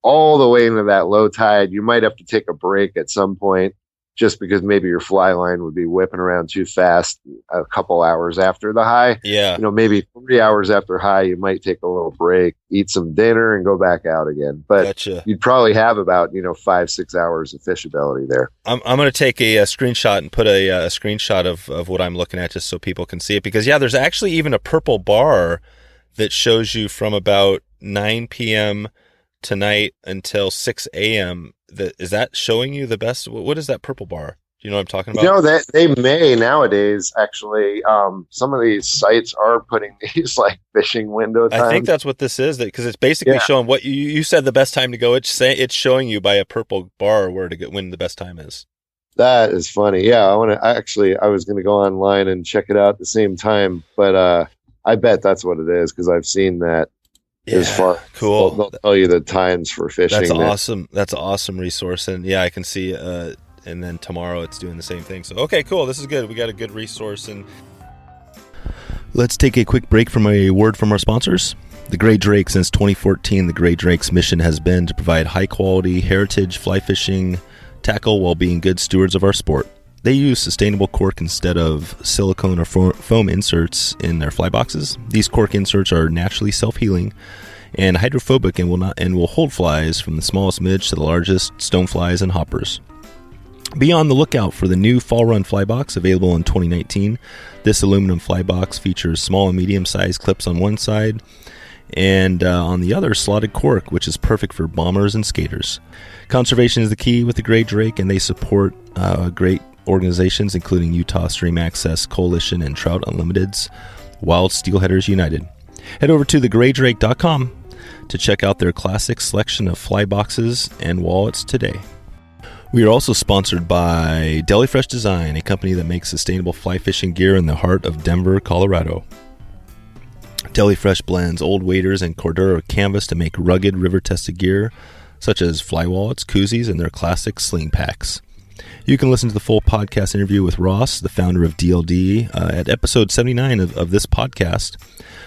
all the way into that low tide. You might have to take a break at some point just because maybe your fly line would be whipping around too fast a couple hours after the high.
Yeah.
Maybe 3 hours after high, you might take a little break, eat some dinner and go back out again. But
Gotcha.
You'd probably have about, 5-6 hours of fishability there.
I'm going to take a screenshot and put a screenshot of what I'm looking at just so people can see it. Because, there's actually even a purple bar that shows you from about 9 p.m. tonight until 6 a.m. Is that showing you the best? What is that purple bar? Do you know what I'm talking about?
You know, that they may nowadays actually. Some of these sites are putting these like fishing window times.
I think that's what this is, because it's basically showing what you said the best time to go. It's showing you by a purple bar where to get when the best time is.
That is funny. Yeah, I was going to go online and check it out at the same time, but I bet that's what it is because I've seen that.
Yeah,
as far
cool.
They'll tell you the times for fishing.
That's awesome. That's an awesome resource, and yeah, I can see. And then tomorrow it's doing the same thing. So okay, cool. This is good. We got a good resource. And let's take a quick break from a word from our sponsors. The Gray Drake. Since 2014, the Gray Drake's mission has been to provide high-quality heritage fly fishing tackle while being good stewards of our sport. They use sustainable cork instead of silicone or foam inserts in their fly boxes. These cork inserts are naturally self-healing and hydrophobic and will hold flies from the smallest midge to the largest stoneflies and hoppers. Be on the lookout for the new Fall Run fly box available in 2019. This aluminum fly box features small and medium-sized clips on one side and on the other slotted cork, which is perfect for bombers and skaters. Conservation is the key with the Gray Drake, and they support great organizations including Utah Stream Access Coalition and Trout Unlimited's Wild Steelheaders United. Head over to thegraydrake.com to check out their classic selection of fly boxes and wallets today. We are also sponsored by Deli Fresh Design, a company that makes sustainable fly fishing gear in the heart of Denver, Colorado. Deli Fresh blends old waders and Cordura canvas to make rugged river-tested gear, such as fly wallets, koozies, and their classic sling packs. You can listen to the full podcast interview with Ross, the founder of DLD, at episode 79 of this podcast.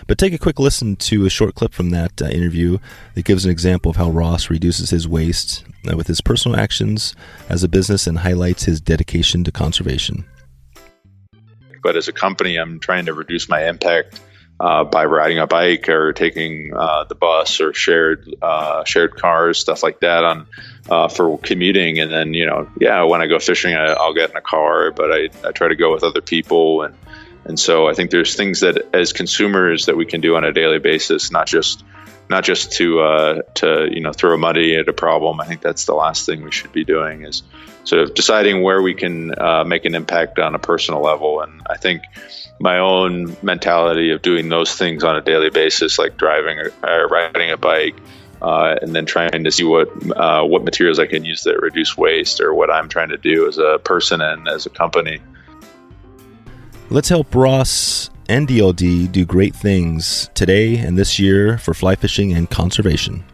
But take a quick listen to a short clip from that interview that gives an example of how Ross reduces his waste with his personal actions as a business and highlights his dedication to conservation.
But as a company, I'm trying to reduce my impact by riding a bike or taking the bus or shared cars, stuff like that on for commuting. And then, when I go fishing, I'll get in a car, but I try to go with other people. And so I think there's things that as consumers that we can do on a daily basis, not just to throw money at a problem. I think that's the last thing we should be doing is sort of deciding where we can make an impact on a personal level. And I think my own mentality of doing those things on a daily basis, like driving or riding a bike, and then trying to see what materials I can use that reduce waste, or what I'm trying to do as a person and as a company.
Let's help Ross and DLD do great things today and this year for fly fishing and conservation.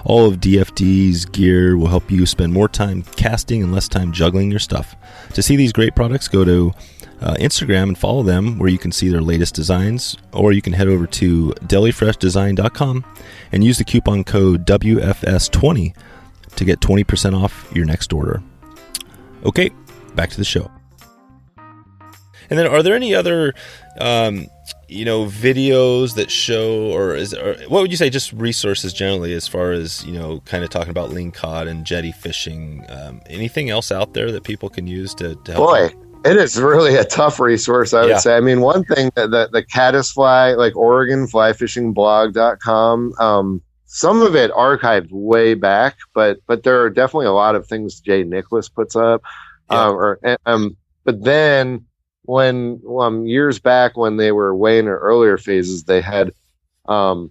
All of DFD's gear will help you spend more time casting and less time juggling your stuff. To see these great products, go to Instagram and follow them, where you can see their latest designs, or you can head over to delifreshdesign.com and use the coupon code WFS20 to get 20% off your next order. Okay, back to the show. And then, are there any other, videos that show, or what would you say, just resources generally, as far as, kind of talking about Lingcod and Jetty fishing? Anything else out there that people can use to help?
Boy, it is really a tough resource, I would say. I mean, one thing that the Caddis Fly, like OregonFlyFishingBlog.com, some of it archived way back, but there are definitely a lot of things Jay Nicholas puts up. But then, when years back when they were way in their earlier phases, they had a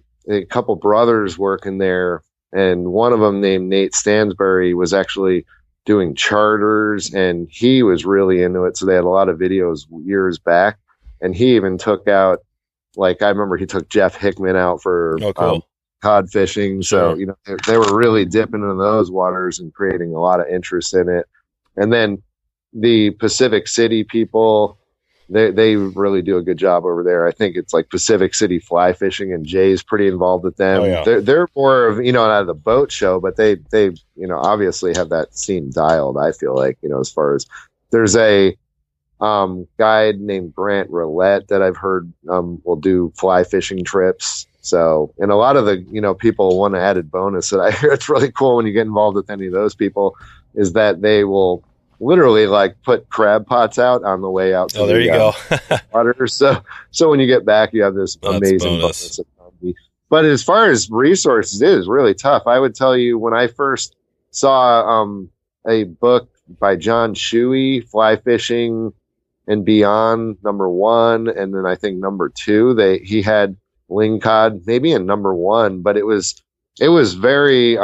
couple brothers working there, and one of them named Nate Stansbury was actually doing charters, and he was really into it. So they had a lot of videos years back, and he even took out, like, I remember he took Jeff Hickman out for cod fishing. So, they were really dipping into those waters and creating a lot of interest in it. And then the Pacific City people, they really do a good job over there. I think it's like Pacific City Fly Fishing, and Jay's pretty involved with them. They're more of, out of the boat show, but they obviously have that scene dialed, I feel like, as far as there's a guide named Brant Roulette that I've heard will do fly fishing trips. So, and a lot of the, people, one added bonus that I hear it's really cool when you get involved with any of those people is that they will literally like put crab pots out on the way out to
there you go.
water. So when you get back, you have this amazing bonus. But as far as resources, it is really tough. I would tell you when I first saw a book by John Shuey, Fly Fishing and Beyond, #1, and then I think #2, he had Lingcod maybe in #1, but it was very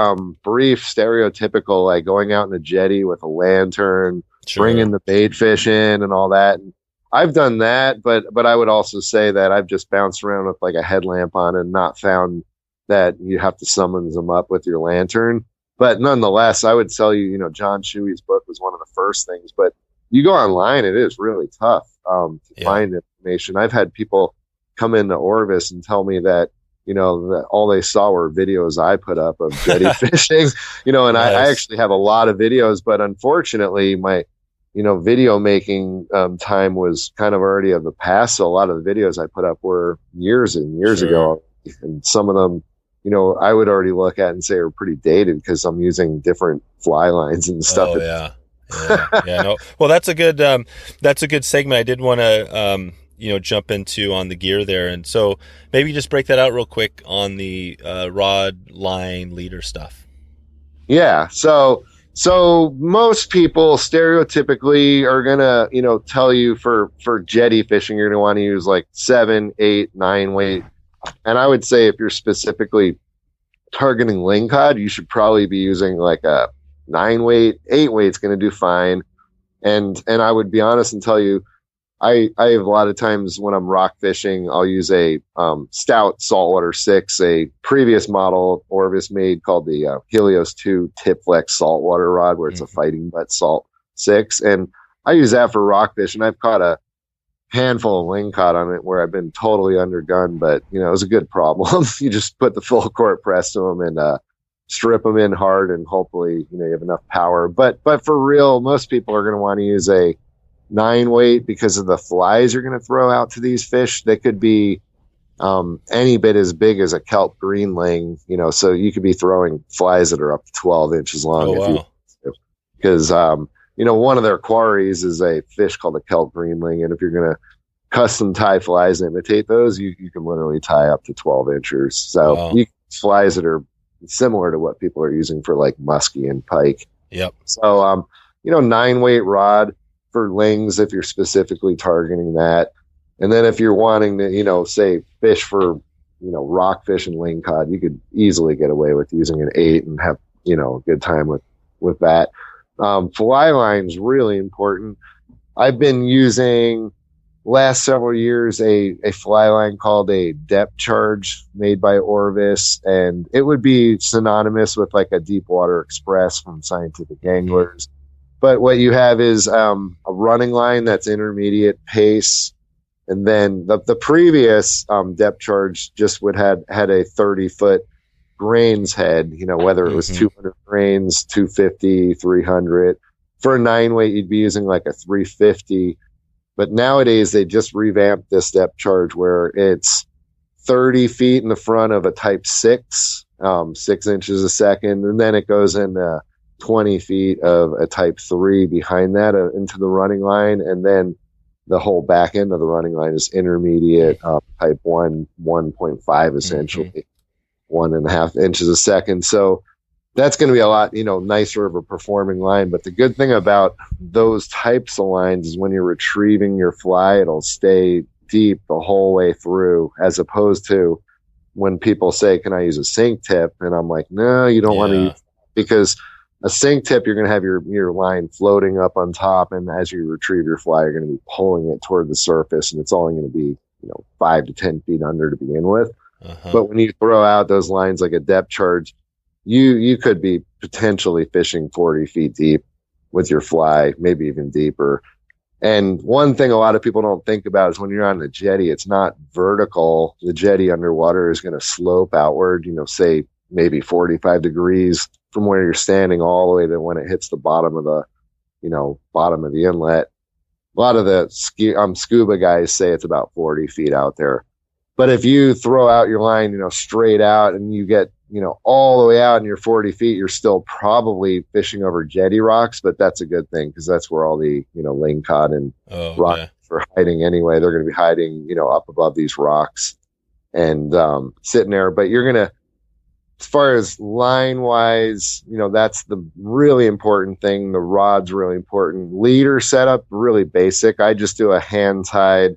brief, stereotypical, like going out in a jetty with a lantern, bringing the bait fish in and all that. And I've done that, but I would also say that I've just bounced around with like a headlamp on and not found that you have to summon them up with your lantern. But nonetheless, I would tell you, John Shuey's book was one of the first things. But you go online, it is really tough to find information. I've had people come into Orvis and tell me that, that all they saw were videos I put up of jetty fishing, and nice. I actually have a lot of videos, but unfortunately my video making time was kind of already of the past. So a lot of the videos I put up were years and years ago. And some of them, I would already look at and say are pretty dated because I'm using different fly lines and stuff.
Oh, yeah. No. Well, that's a good segment. I did want to, jump into on the gear there. And so maybe just break that out real quick on the rod, line, leader stuff. Yeah.
So most people stereotypically are going to, tell you for jetty fishing, you're going to want to use like 7, 8, 9 weight. And I would say if you're specifically targeting lingcod, you should probably be using like a 9 weight. 8 weight's going to do fine. And I would be honest and tell you, I have a lot of times when I'm rock fishing, I'll use a stout saltwater 6, a previous model Orvis made called the Helios 2 tip flex saltwater rod, where it's a fighting butt salt 6. And I use that for rock fish, and I've caught a handful of lingcod on it where I've been totally undergunned, but it was a good problem. You just put the full court press to them and strip them in hard, and hopefully you have enough power. But for real, most people are going to want to use a 9 weight because of the flies you're going to throw out to these fish. They could be any bit as big as a kelp greenling, so you could be throwing flies that are up to 12 inches long. Because one of their quarries is a fish called a kelp greenling, and if you're going to custom tie flies and imitate those, you can literally tie up to 12 inches. So flies that are similar to what people are using for like muskie and pike.
Yep.
So 9 weight rod for lings if you're specifically targeting that. And then if you're wanting to, say fish for, rockfish and lingcod, you could easily get away with using an 8 and have, a good time with that. Fly line's really important. I've been using last several years a fly line called a depth charge made by Orvis, and it would be synonymous with like a Deepwater Express from Scientific Anglers. But what you have is a running line that's intermediate pace, and then the previous depth charge just had a 30-foot grains head. Whether it was 200 grains, 250, 300. For a 9 weight, you'd be using like a 350. But nowadays they just revamped this depth charge where it's 30 feet in the front of a Type 6, 6 inches a second, and then it goes into 20 feet of a Type 3 behind that into the running line, and then the whole back end of the running line is intermediate Type 1, 1.5 essentially, 1.5 inches a second. So that's going to be a lot, nicer of a performing line. But the good thing about those types of lines is when you're retrieving your fly, it'll stay deep the whole way through, as opposed to when people say, can I use a sink tip? And I'm like, no, you don't want to use, because a sink tip, you're going to have your line floating up on top, and as you retrieve your fly, you're going to be pulling it toward the surface, and it's only going to be 5 to 10 feet under to begin with. But when you throw out those lines like a depth charge, you could be potentially fishing 40 feet deep with your fly, maybe even deeper. And one thing a lot of people don't think about is when you're on the jetty, it's not vertical. The jetty underwater is going to slope outward, say maybe 45 degrees from where you're standing all the way to when it hits the bottom of the, bottom of the inlet. A lot of the scuba guys say it's about 40 feet out there. But if you throw out your line, straight out, and you get, all the way out and you're 40 feet, you're still probably fishing over jetty rocks, but that's a good thing because that's where all the, lingcod and rocks are hiding anyway. They're going to be hiding, up above these rocks. and sitting there. But you're going to, as far as line wise, that's the really important thing. The rod's really important. Leader setup, really basic. I just do a hand tied,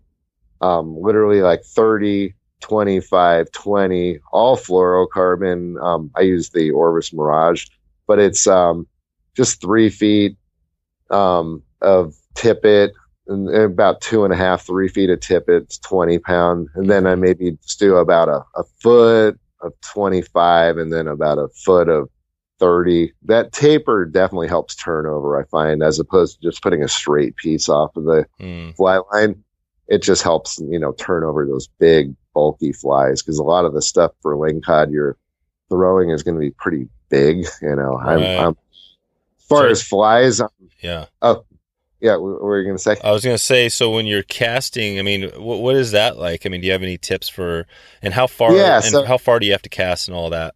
literally like 30, 25, 20, all fluorocarbon. I use the Orvis Mirage, but it's just 3 feet of tippet, and about 2.5, 3 feet of tippet. It's 20 pound. And then I maybe just do about a foot of 25 and then about a foot of 30. That taper definitely helps turnover, I find, as opposed to just putting a straight piece off of the fly line. It just helps, turn over those big, bulky flies, because a lot of the stuff for Lingcod you're throwing is going to be pretty big.
Right.
I'm as far as flies.
Yeah.
Oh, yeah. What were you going to say?
I was going to say, so when you're casting, I mean, what is that like? I mean, do you have any tips for, and how far, how far do you have to cast and all that?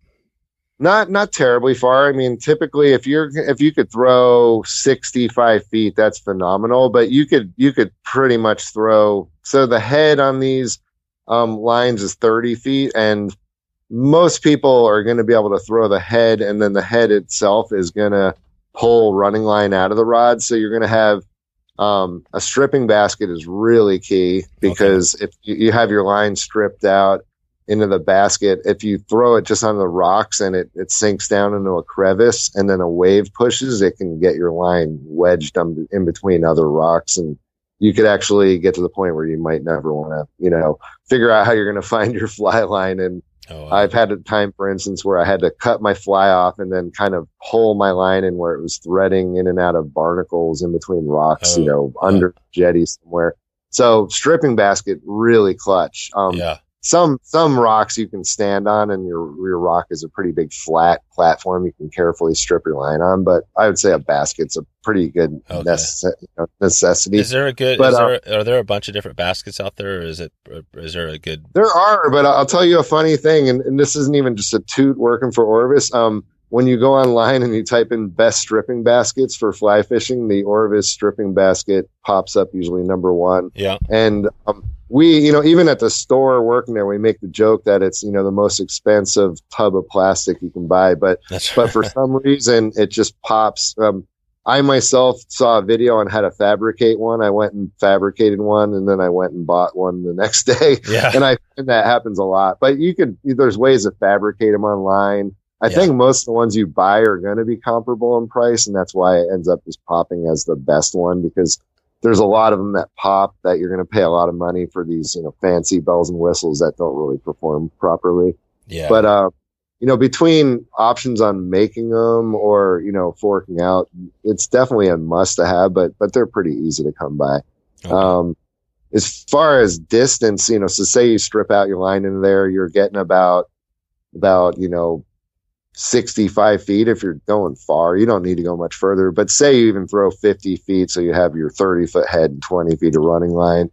Not terribly far. I mean, typically if you could throw 65 feet, that's phenomenal, but you could pretty much throw, so the head on these lines is 30 feet, and most people are going to be able to throw the head, and then the head itself is going to pull running line out of the rod. So you're going to have a stripping basket is really key, because if you have your line stripped out into the basket, if you throw it just on the rocks and it sinks down into a crevice and then a wave pushes, it can get your line wedged in between other rocks, and you could actually get to the point where you might never want to, figure out how you're going to find your fly line. And I've had a time, for instance, where I had to cut my fly off and then kind of pull my line in where it was threading in and out of barnacles in between rocks, under Jetty somewhere. So stripping basket, really clutch. Some rocks you can stand on, and your rock is a pretty big flat platform you can carefully strip your line on. But I would say a basket's a pretty good necessity.
Is there a good? Are there a bunch of different baskets out there, or is there a good?
There are, but I'll tell you a funny thing, and this isn't even just a toot working for Orvis. When you go online and you type in best stripping baskets for fly fishing, the Orvis stripping basket pops up usually number one.
Yeah,
and we, even at the store working there, we make the joke that it's, the most expensive tub of plastic you can buy. But for some reason, it just pops. I myself saw a video on how to fabricate one. I went and fabricated one, and then I went and bought one the next day.
Yeah.
And I find that happens a lot. But there's ways to fabricate them online. I think most of the ones you buy are going to be comparable in price, and that's why it ends up just popping as the best one, because there's a lot of them that pop that you're going to pay a lot of money for these, fancy bells and whistles that don't really perform properly.
Yeah.
But, between options on making them or, forking out, it's definitely a must to have, but they're pretty easy to come by. Okay. As far as distance, so say you strip out your line into there, you're getting about, 65 feet. If you're going far, you don't need to go much further, but say you even throw 50 feet. So you have your 30-foot head and 20 feet of running line.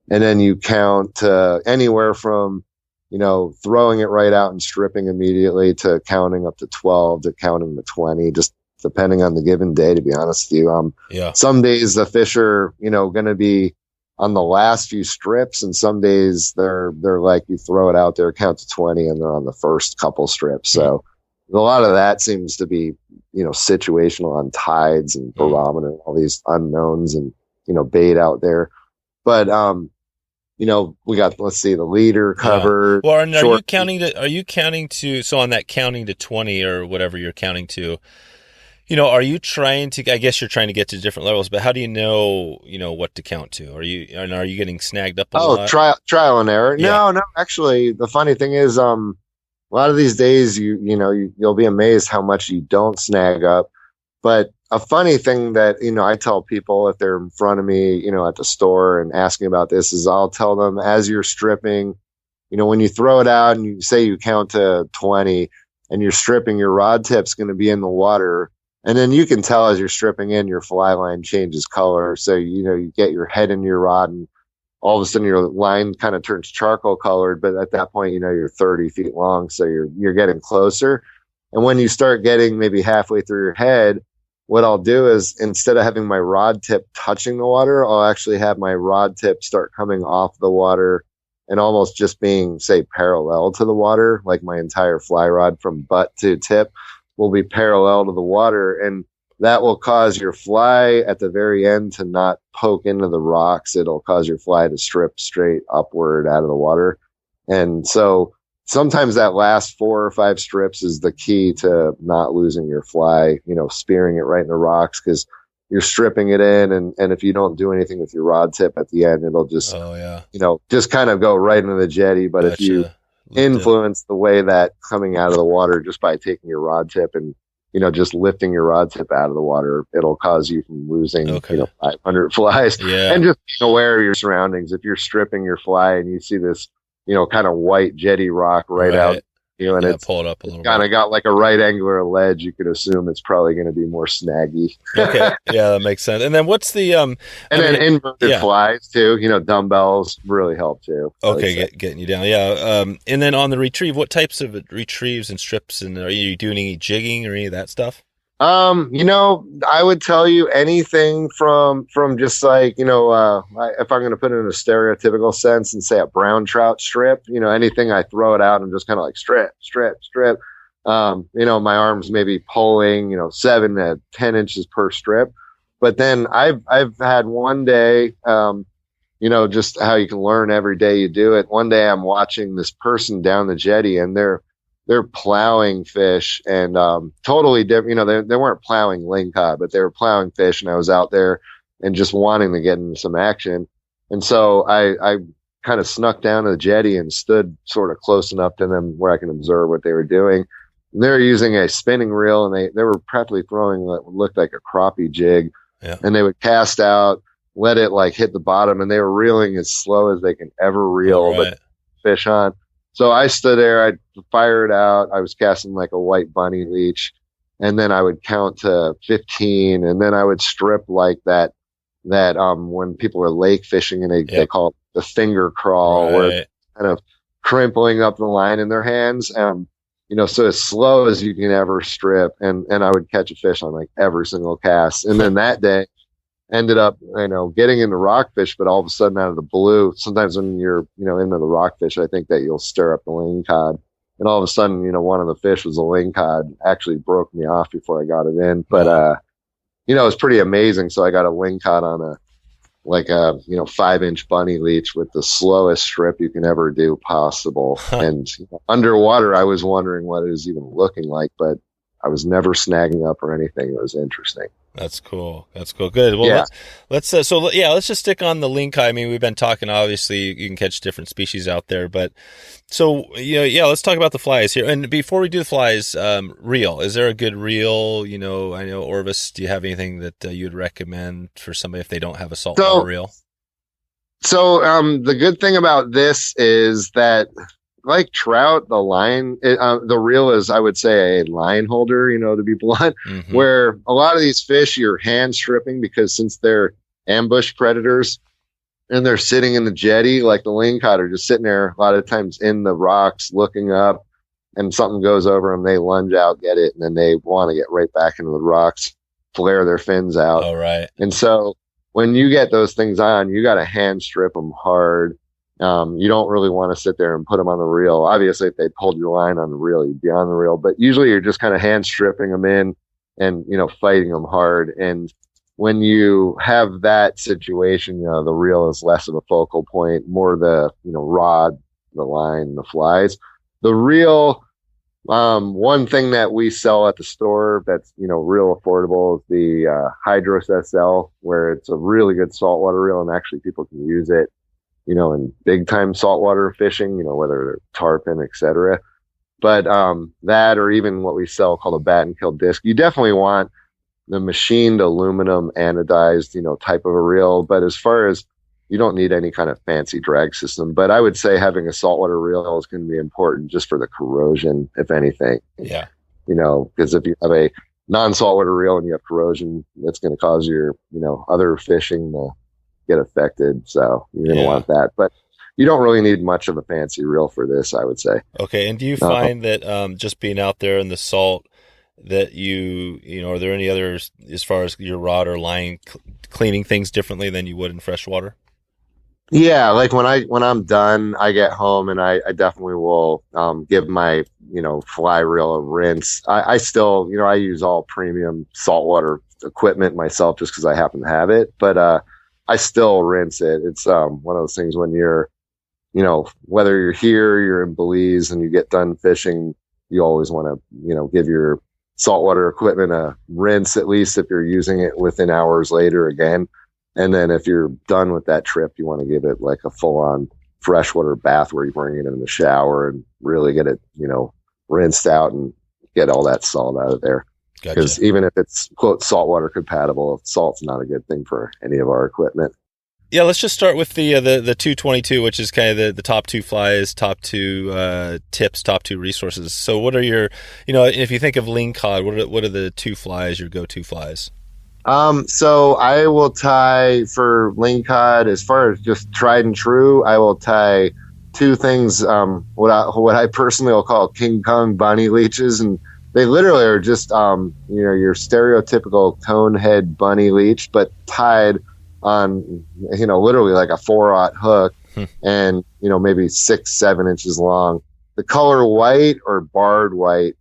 And then you count anywhere from, throwing it right out and stripping immediately to counting up to 12 to counting to 20, just depending on the given day, to be honest with you. Some days the fish are, going to be on the last few strips, and some days they're like, you throw it out there, count to 20, and they're on the first couple strips. So a lot of that seems to be, situational on tides and barometer, all these unknowns and, bait out there. But, we got, let's see, the leader covered.
Well, and are you counting to, so on that counting to 20 or whatever you're counting to, are you trying to, I guess you're trying to get to different levels, but how do you know, what to count to? Are you getting snagged up a lot?
Trial and error.
Yeah.
No, actually, the funny thing is, a lot of these days, you'll be amazed how much you don't snag up. But a funny thing that, I tell people if they're in front of me, at the store and asking about this, is I'll tell them, as you're stripping, when you throw it out and you say you count to 20 and you're stripping, your rod tip's going to be in the water. And then you can tell as you're stripping in, your fly line changes color. So, you get your head in your rod, and all of a sudden your line kind of turns charcoal colored, but at that point, you're 30 feet long. So you're getting closer. And when you start getting maybe halfway through your head, what I'll do is, instead of having my rod tip touching the water, I'll actually have my rod tip start coming off the water and almost just being, say, parallel to the water. Like my entire fly rod from butt to tip will be parallel to the water. And that will cause your fly at the very end to not poke into the rocks. It'll cause your fly to strip straight upward out of the water. And so sometimes that last 4 or 5 strips is the key to not losing your fly, spearing it right in the rocks, because you're stripping it in. And if you don't do anything with your rod tip at the end, it'll just, just kind of go right into the jetty. But if you influence the way that coming out of the water just by taking your rod tip and, just lifting your rod tip out of the water, it'll cause you from losing, 500 flies.
Yeah.
And just being aware of your surroundings. If you're stripping your fly and you see this, kind of white jetty rock right out, and it's
pull it up a little
kind of got like a right angular ledge, you could assume it's probably going to be more snaggy.
Okay. Yeah, that makes sense. And then what's the
inverted flies too, dumbbells really help too.
Okay, getting you down. Yeah. And then on the retrieve, what types of retrieves and strips, and are you doing any jigging or any of that stuff?
I would tell you anything from just like, if I'm going to put it in a stereotypical sense and say a brown trout strip, anything I throw it out and just kind of like strip. My arms maybe pulling, 7 to 10 inches per strip. But then I've had one day, just how you can learn every day you do it. One day I'm watching this person down the jetty and they're plowing fish and totally different. They weren't plowing lingcod, but they were plowing fish, and I was out there and just wanting to get into some action. And so I kind of snuck down to the jetty and stood sort of close enough to them where I can observe what they were doing. And they were using a spinning reel, and they were practically throwing what looked like a crappie jig.
Yeah.
And they would cast out, let it like hit the bottom, and they were reeling as slow as they can ever reel the fish on. So I stood there, I'd fire it out. I was casting like a white bunny leech, and then I would count to 15, and then I would strip like that when people are lake fishing and they call it the finger crawl, where it's kind of crimpling up the line in their hands. So as slow as you can ever strip, and I would catch a fish on like every single cast. And then that day ended up, getting into rockfish, but all of a sudden out of the blue, sometimes when you're, into the rockfish, I think that you'll stir up the lingcod, and all of a sudden, one of the fish was a lingcod, actually broke me off before I got it in. But, it was pretty amazing. So I got a lingcod on a 5-inch bunny leech with the slowest strip you can ever do possible. And underwater, I was wondering what it was even looking like, but I was never snagging up or anything. It was interesting.
That's cool. Good. Well, let's just stick on the lingcod. I mean, we've been talking, obviously you can catch different species out there, but so, let's talk about the flies here. And before we do the flies, reel, is there a good reel? I know Orvis, do you have anything that you'd recommend for somebody if they don't have a saltwater reel?
So, the good thing about this is that, like trout, the reel is, I would say, a line holder, to be blunt, where a lot of these fish you're hand stripping, because since they're ambush predators and they're sitting in the jetty, like the lingcod are just sitting there a lot of times in the rocks looking up, and something goes over them, they lunge out, get it, and then they want to get right back into the rocks, flare their fins out.
All right.
And so when you get those things on, you got to hand strip them hard. You don't really want to sit there and put them on the reel. Obviously, if they pulled your line on the reel, you'd be on the reel, but usually you're just kind of hand stripping them in and, fighting them hard. And when you have that situation, the reel is less of a focal point, more the, rod, the line, the flies. The reel, one thing that we sell at the store that's, real affordable is the Hydros SL, where it's a really good saltwater reel, and actually people can use it, in big time saltwater fishing, whether they're tarpon, etc. But that, or even what we sell called a bat and kill disc, you definitely want the machined aluminum anodized, type of a reel. But as far as, you don't need any kind of fancy drag system. But I would say having a saltwater reel is going to be important just for the corrosion, if anything.
Yeah.
Because if you have a non-saltwater reel and you have corrosion, that's going to cause your, other fishing to get affected. So you're going to want that. But you don't really need much of a fancy reel for this, I would say.
Okay. And do you find that just being out there in the salt, that are there any others as far as your rod or line cleaning things differently than you would in freshwater?
Yeah, like when I'm done, I get home and I definitely will give my fly reel a rinse. I still I use all premium saltwater equipment myself just because I happen to have it, but I still rinse it. It's one of those things when you're whether you're here, you're in Belize, and you get done fishing, you always want to give your saltwater equipment a rinse at least if you're using it within hours later again. And then if you're done with that trip, you want to give it like a full on freshwater bath where you bring it in the shower and really get it, rinsed out and get all that salt out of there. Because even if it's quote saltwater compatible, salt's not a good thing for any of our equipment.
Yeah, let's just start with the 222, which is kind of the top two flies, top two tips, top two resources. So what are your, if you think of Lingcod, what are the two flies, your go-to flies?
So I will tie for Lingcod, as far as just tried and true, I will tie two things, what I personally will call King Kong bunny leeches. And they literally are just, your stereotypical cone head bunny leech, but tied on, literally like a 4/0 hook and, maybe 6-7 inches long. The color white or barred white,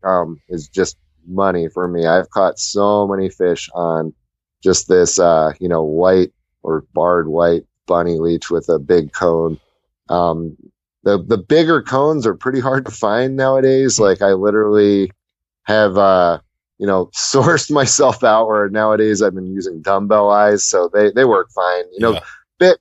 is just money for me. I've caught so many fish on just this, white or barred white bunny leech with a big cone. The bigger cones are pretty hard to find nowadays. Like I literally have, sourced myself out where nowadays I've been using dumbbell eyes. So they work fine.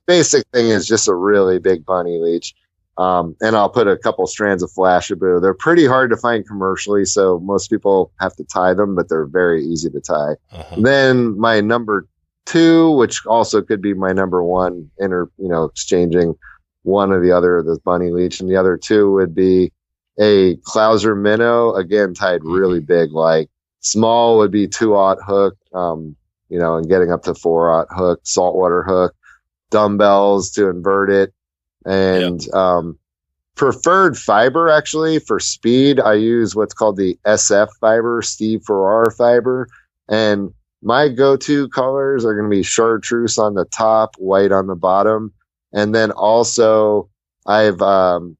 Basic thing is just a really big bunny leech. And I'll put a couple strands of Flashaboo. They're pretty hard to find commercially, so most people have to tie them, but they're very easy to tie. Then my number two, which also could be my number one, exchanging one or the other of the bunny leech, and the other two would be a Clouser minnow, again tied really big. Like small would be 2/0 hook, and getting up to 4/0 hook, saltwater hook, dumbbells to invert it. And preferred fiber, actually, for speed, I use what's called the SF fiber, Steve Farrar fiber. And my go-to colors are going to be chartreuse on the top, white on the bottom. And then also I've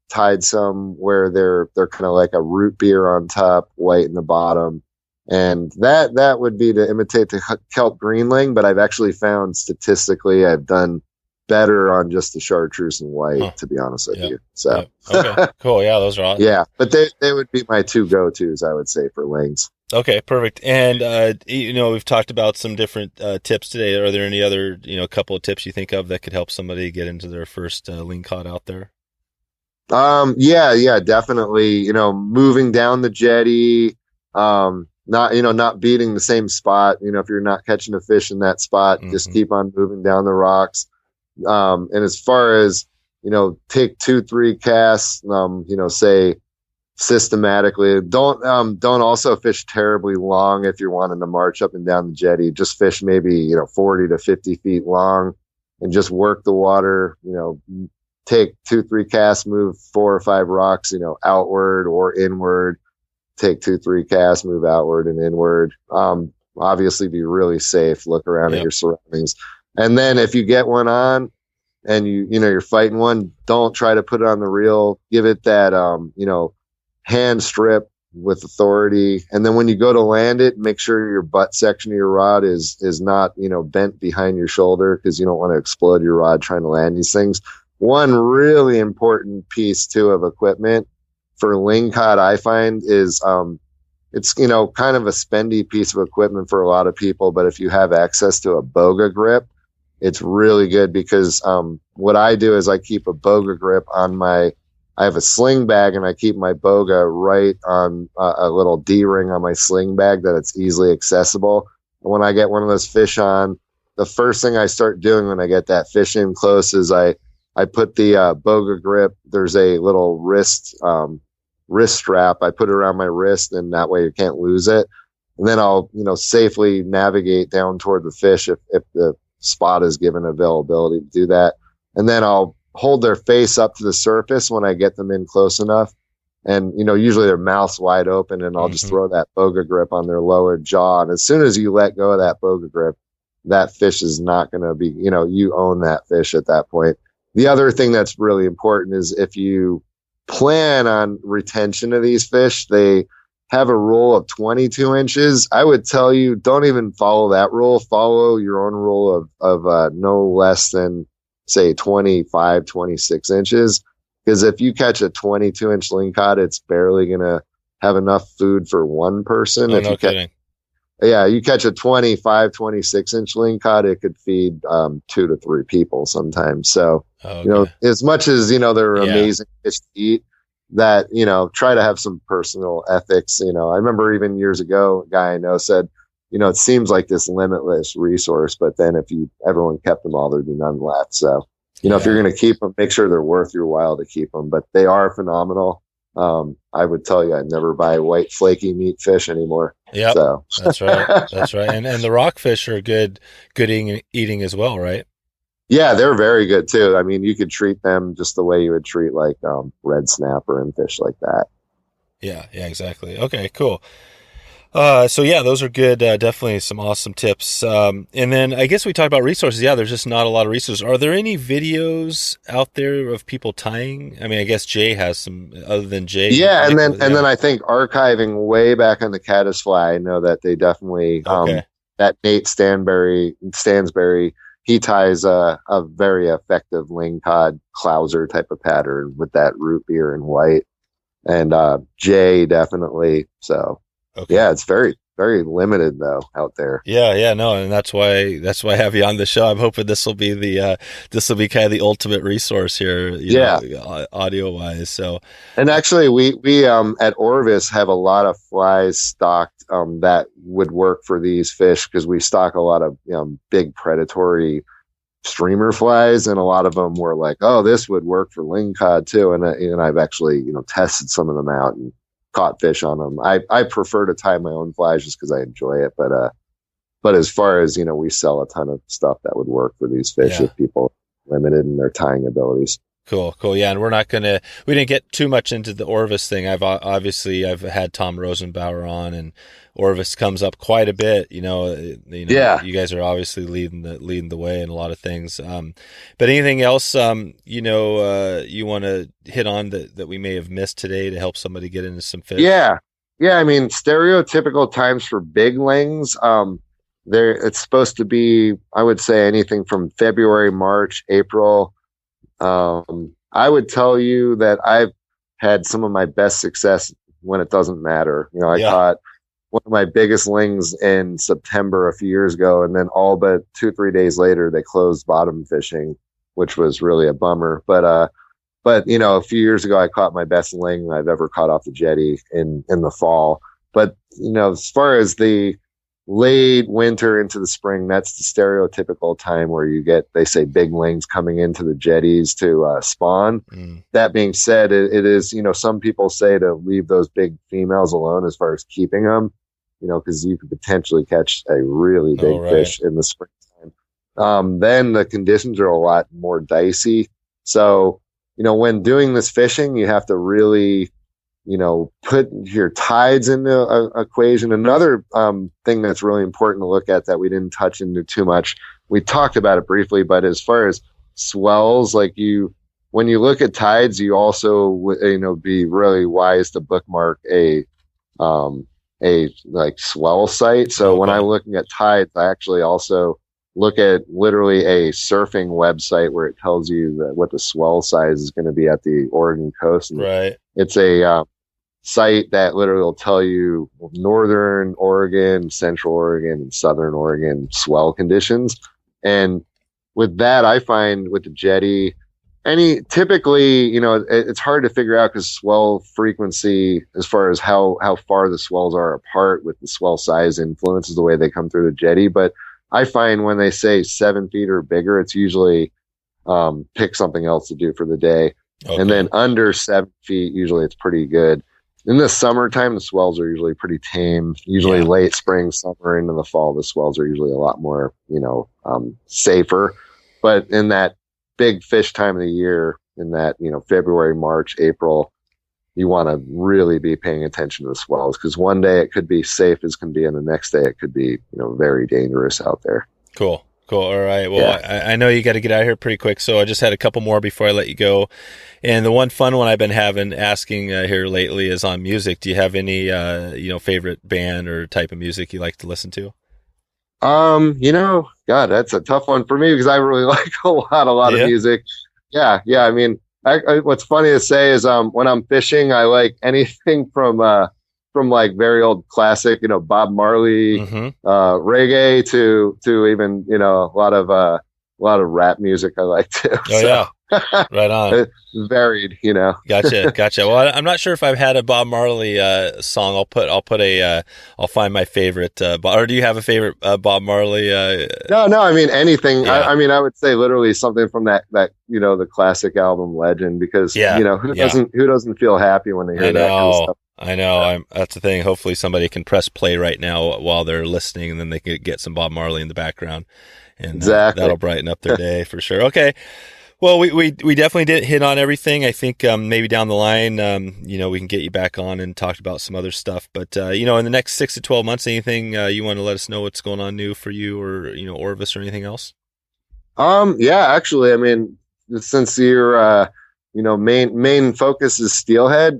tied some where they're kind of like a root beer on top, white in the bottom. And that would be to imitate the kelp greenling. But I've actually found statistically I've done better on just the chartreuse and white, to be honest with you. So
okay, cool. Yeah, those are awesome.
Yeah, but they would be my two go-tos, I would say, for lings.
Okay, perfect. And we've talked about some different tips today. Are there any other couple of tips you think of that could help somebody get into their first Lingcod out there?
Yeah, definitely. Moving down the jetty, not beating the same spot. If you're not catching a fish in that spot, just keep on moving down the rocks. And as far as, take 2-3 casts, say systematically, don't also fish terribly long. If you're wanting to march up and down the jetty, just fish maybe, 40 to 50 feet long and just work the water, take 2-3 casts, move 4 or 5 rocks, outward or inward, take 2-3 casts, move outward and inward. Obviously be really safe, look around at your surroundings. And then if you get one on and you're fighting one, don't try to put it on the reel. Give it that, hand strip with authority. And then when you go to land it, make sure your butt section of your rod is not, bent behind your shoulder, because you don't want to explode your rod trying to land these things. One really important piece too of equipment for Lingcod, I find, is, it's, kind of a spendy piece of equipment for a lot of people, but if you have access to a boga grip, it's really good, because what I do is I keep a boga grip on I have a sling bag, and I keep my boga right on a little D-ring on my sling bag that it's easily accessible. And when I get one of those fish on, the first thing I start doing when I get that fish in close is I put the boga grip. There's a little wrist strap. I put it around my wrist, and that way you can't lose it. And then I'll, safely navigate down toward the fish if the spot is given availability to do that. And then I'll hold their face up to the surface when I get them in close enough. And, usually their mouth's wide open, and I'll just throw that boga grip on their lower jaw. And as soon as you let go of that boga grip, that fish is not going to be, you own that fish at that point. the other thing that's really important is if you plan on retention of these fish, they have a rule of 22 inches. I would tell you, don't even follow that rule. Follow your own rule of no less than, say, 25, 26 inches. Because if you catch a 22-inch lingcod, it's barely going to have enough food for one person.
Oh,
if
no
you
kidding.
you catch a 25, 26-inch lingcod, it could feed 2 to 3 people sometimes. So,
Okay.
as much as, they're
Yeah.
amazing fish to eat, that, try to have some personal ethics. I remember even years ago, a guy I know said, it seems like this limitless resource, but then if everyone kept them all, there'd be none left. So, if you're going to keep them, make sure they're worth your while to keep them, but they are phenomenal. I would tell you, I'd never buy white flaky meat fish anymore.
Yep.
So
That's right. That's right. And the rockfish are good eating as well, right?
yeah, they're very good too. I mean, you could treat them just the way you would treat like red snapper and fish like that.
Yeah, exactly. Okay, cool. So yeah, those are good. Definitely some awesome tips. And then I guess we talked about resources. Yeah, there's just not a lot of resources. Are there any videos out there of people tying? I mean, I guess Jay has some other than Jay.
Yeah, and then I think archiving way back on the Caddis Fly, I know that they definitely that Nate Stansberry, he ties a very effective lingcod clouser type of pattern with that root beer and white, and Jay definitely. So yeah, it's very, very limited though out there.
Yeah, no, and that's why I have you on the show. I'm hoping this will be kind of the ultimate resource here, audio wise. So, and
actually, we at Orvis have a lot of flies stocked that would work for these fish because we stock a lot of big predatory streamer flies, and a lot of them were like, oh, this would work for lingcod too, and I've actually tested some of them out and caught fish on them. I prefer to tie my own flies just because I enjoy it, but as far as we sell a ton of stuff that would work for these fish if people are limited in their tying abilities.
Cool. Yeah, and we didn't get too much into the Orvis thing. I've had Tom Rosenbauer on, and Orvis comes up quite a bit. You guys are obviously leading the way in a lot of things. But anything else you want to hit on that we may have missed today to help somebody get into some fish? Yeah.
I mean, stereotypical times for big lings. It's supposed to be, I would say, anything from February, March, April. I would tell you that I've had some of my best success when it doesn't matter. I caught one of my biggest lings in September a few years ago, and then all but 2-3 days later, they closed bottom fishing, which was really a bummer. But a few years ago, I caught my best ling I've ever caught off the jetty in the fall. But, as far as the late winter into the spring, that's the stereotypical time where you get, they say, big lings coming into the jetties to spawn. That being said, it is, some people say to leave those big females alone as far as keeping them, because you could potentially catch a really big fish in the springtime. Then the conditions are a lot more dicey. So, when doing this fishing, you have to really put your tides into a equation. Another thing that's really important to look at that we didn't touch into too much, we talked about it briefly, but as far as swells, when you look at tides, you also be really wise to bookmark a swell site. So when I'm looking at tides, I actually also look at literally a surfing website where it tells you what the swell size is going to be at the Oregon coast. And it's a site that literally will tell you northern Oregon, central Oregon, and southern Oregon swell conditions. And with that, I find with the jetty, typically, it's hard to figure out because swell frequency, as far as how far the swells are apart with the swell size influences the way they come through the jetty. But I find when they say 7 feet or bigger, it's usually pick something else to do for the day. And then under 7 feet, usually it's pretty good. In the summertime, the swells are usually pretty tame. Usually late spring, summer, into the fall, the swells are usually a lot more, safer. But in that big fish time of the year, in that, February, March, April, you want to really be paying attention to the swells, because one day it could be safe as can be, and the next day it could be, very dangerous out there.
Cool. Cool. All right. Well, I know you got to get out of here pretty quick, so I just had a couple more before I let you go. And the one fun one I've been asking here lately is on music. Do you have any, favorite band or type of music you like to listen to?
God, that's a tough one for me because I really like a lot of music. Yeah. I mean, what's funny to say is, when I'm fishing, I like anything from like very old classic, Bob Marley, reggae to even, a lot of rap music I like too.
Oh, so. Yeah. Right on.
It's varied,
Gotcha. Well, I'm not sure if I've had a Bob Marley song. I'll find my favorite. Or do you have a favorite Bob Marley?
No. I mean anything.
Yeah.
I would say literally something from that the classic album Legend, because who doesn't feel happy when they hear that kind of stuff.
I know. That's the thing. Hopefully somebody can press play right now while they're listening, and then they can get some Bob Marley in the background, and
exactly.
That'll brighten up their day for sure. Okay. Well, we definitely didn't hit on everything. I think maybe down the line, we can get you back on and talk about some other stuff. But in the next 6 to 12 months, anything you want to let us know what's going on new for you, or Orvis, or anything else?
Yeah, actually, I mean, since your main focus is steelhead,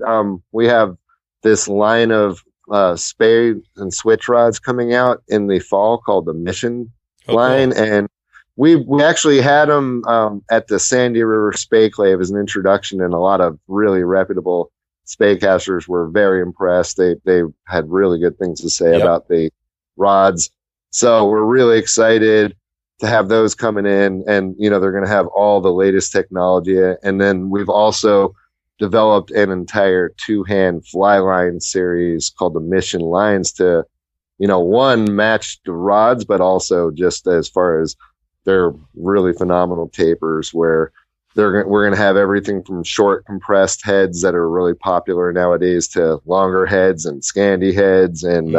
we have this line of spade and switch rods coming out in the fall called the Mission line, cool. And we actually had them at the Sandy River Spay Clave as an introduction, and a lot of really reputable spay casters were very impressed. They had really good things to say about the rods. So we're really excited to have those coming in, and they're going to have all the latest technology. And then we've also developed an entire 2-hand fly line series called the Mission lines to, one, match the rods, but also just as far as they're really phenomenal tapers where we're going to have everything from short compressed heads that are really popular nowadays to longer heads and Scandi heads, and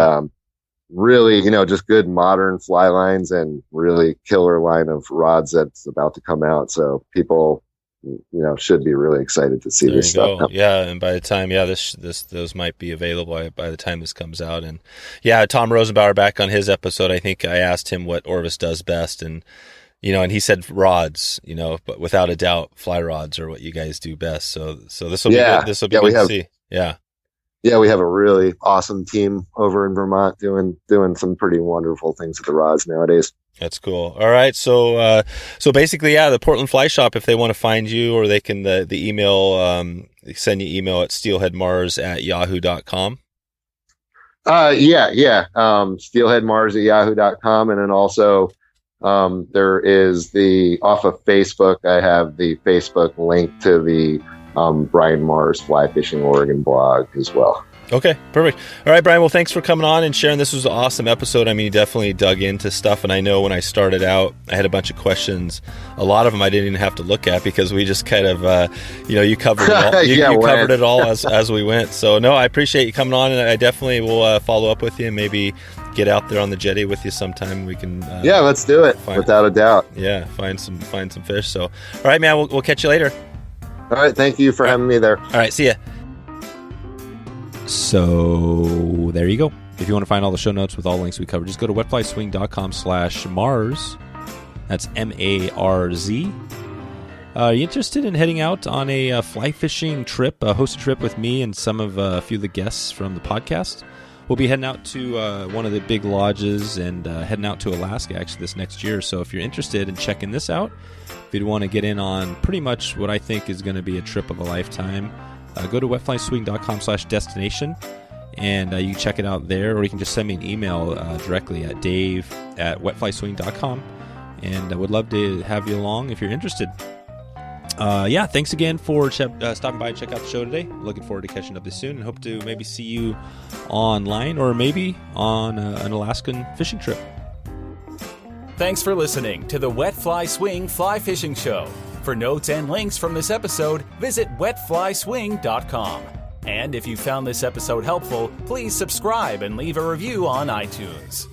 really, just good modern fly lines and really killer line of rods that's about to come out. So people, should be really excited to see this stuff.
Yeah. And by the time, those might be available by the time this comes out. And Tom Rosenbauer, back on his episode, I think I asked him what Orvis does best, and and he said rods, but without a doubt, fly rods are what you guys do best. So this will be good. This will be good to see. Yeah.
Yeah, we have a really awesome team over in Vermont doing some pretty wonderful things with the rods nowadays.
That's cool. All right, so basically, the Portland Fly Shop, if they want to find you, or they can the email, send you email at steelheadmarz@yahoo.com. steelheadmarz@yahoo.com, and then also there is off of Facebook, I have the Facebook link to the Brian Marz Fly Fishing Oregon blog as well. Okay, perfect. All right, Brian, well, thanks for coming on and sharing. This was an awesome episode. I mean, you definitely dug into stuff, and I know when I started out, I had a bunch of questions. A lot of them I didn't even have to look at because we just kind of, you covered it all. You covered it all as we went. So, no, I appreciate you coming on, and I definitely will follow up with you and maybe get out there on the Jetty with you sometime. We can
let's do it, without a doubt.
Yeah, find some fish. So, all right, man, we'll catch you later.
All right, thank you for having me there.
All right, see ya. So there you go. If you want to find all the show notes with all the links we covered, just go to wetflyswing.com/Marz. That's MARZ. Are you interested in heading out on a fly fishing trip, a hosted trip with me and some of a few of the guests from the podcast? We'll be heading out to one of the big lodges and heading out to Alaska actually this next year. So if you're interested in checking this out, if you'd want to get in on pretty much what I think is going to be a trip of a lifetime, go to wetflyswing.com/destination, and you can check it out there, or you can just send me an email directly at dave@wetflyswing.com, and I would love to have you along if you're interested. Thanks again for stopping by and check out the show today. Looking forward to catching up this soon, and hope to maybe see you online or maybe on an Alaskan fishing trip.
Thanks for listening to the Wet Fly Swing Fly Fishing Show. For notes and links from this episode, visit wetflyswing.com. And if you found this episode helpful, please subscribe and leave a review on iTunes.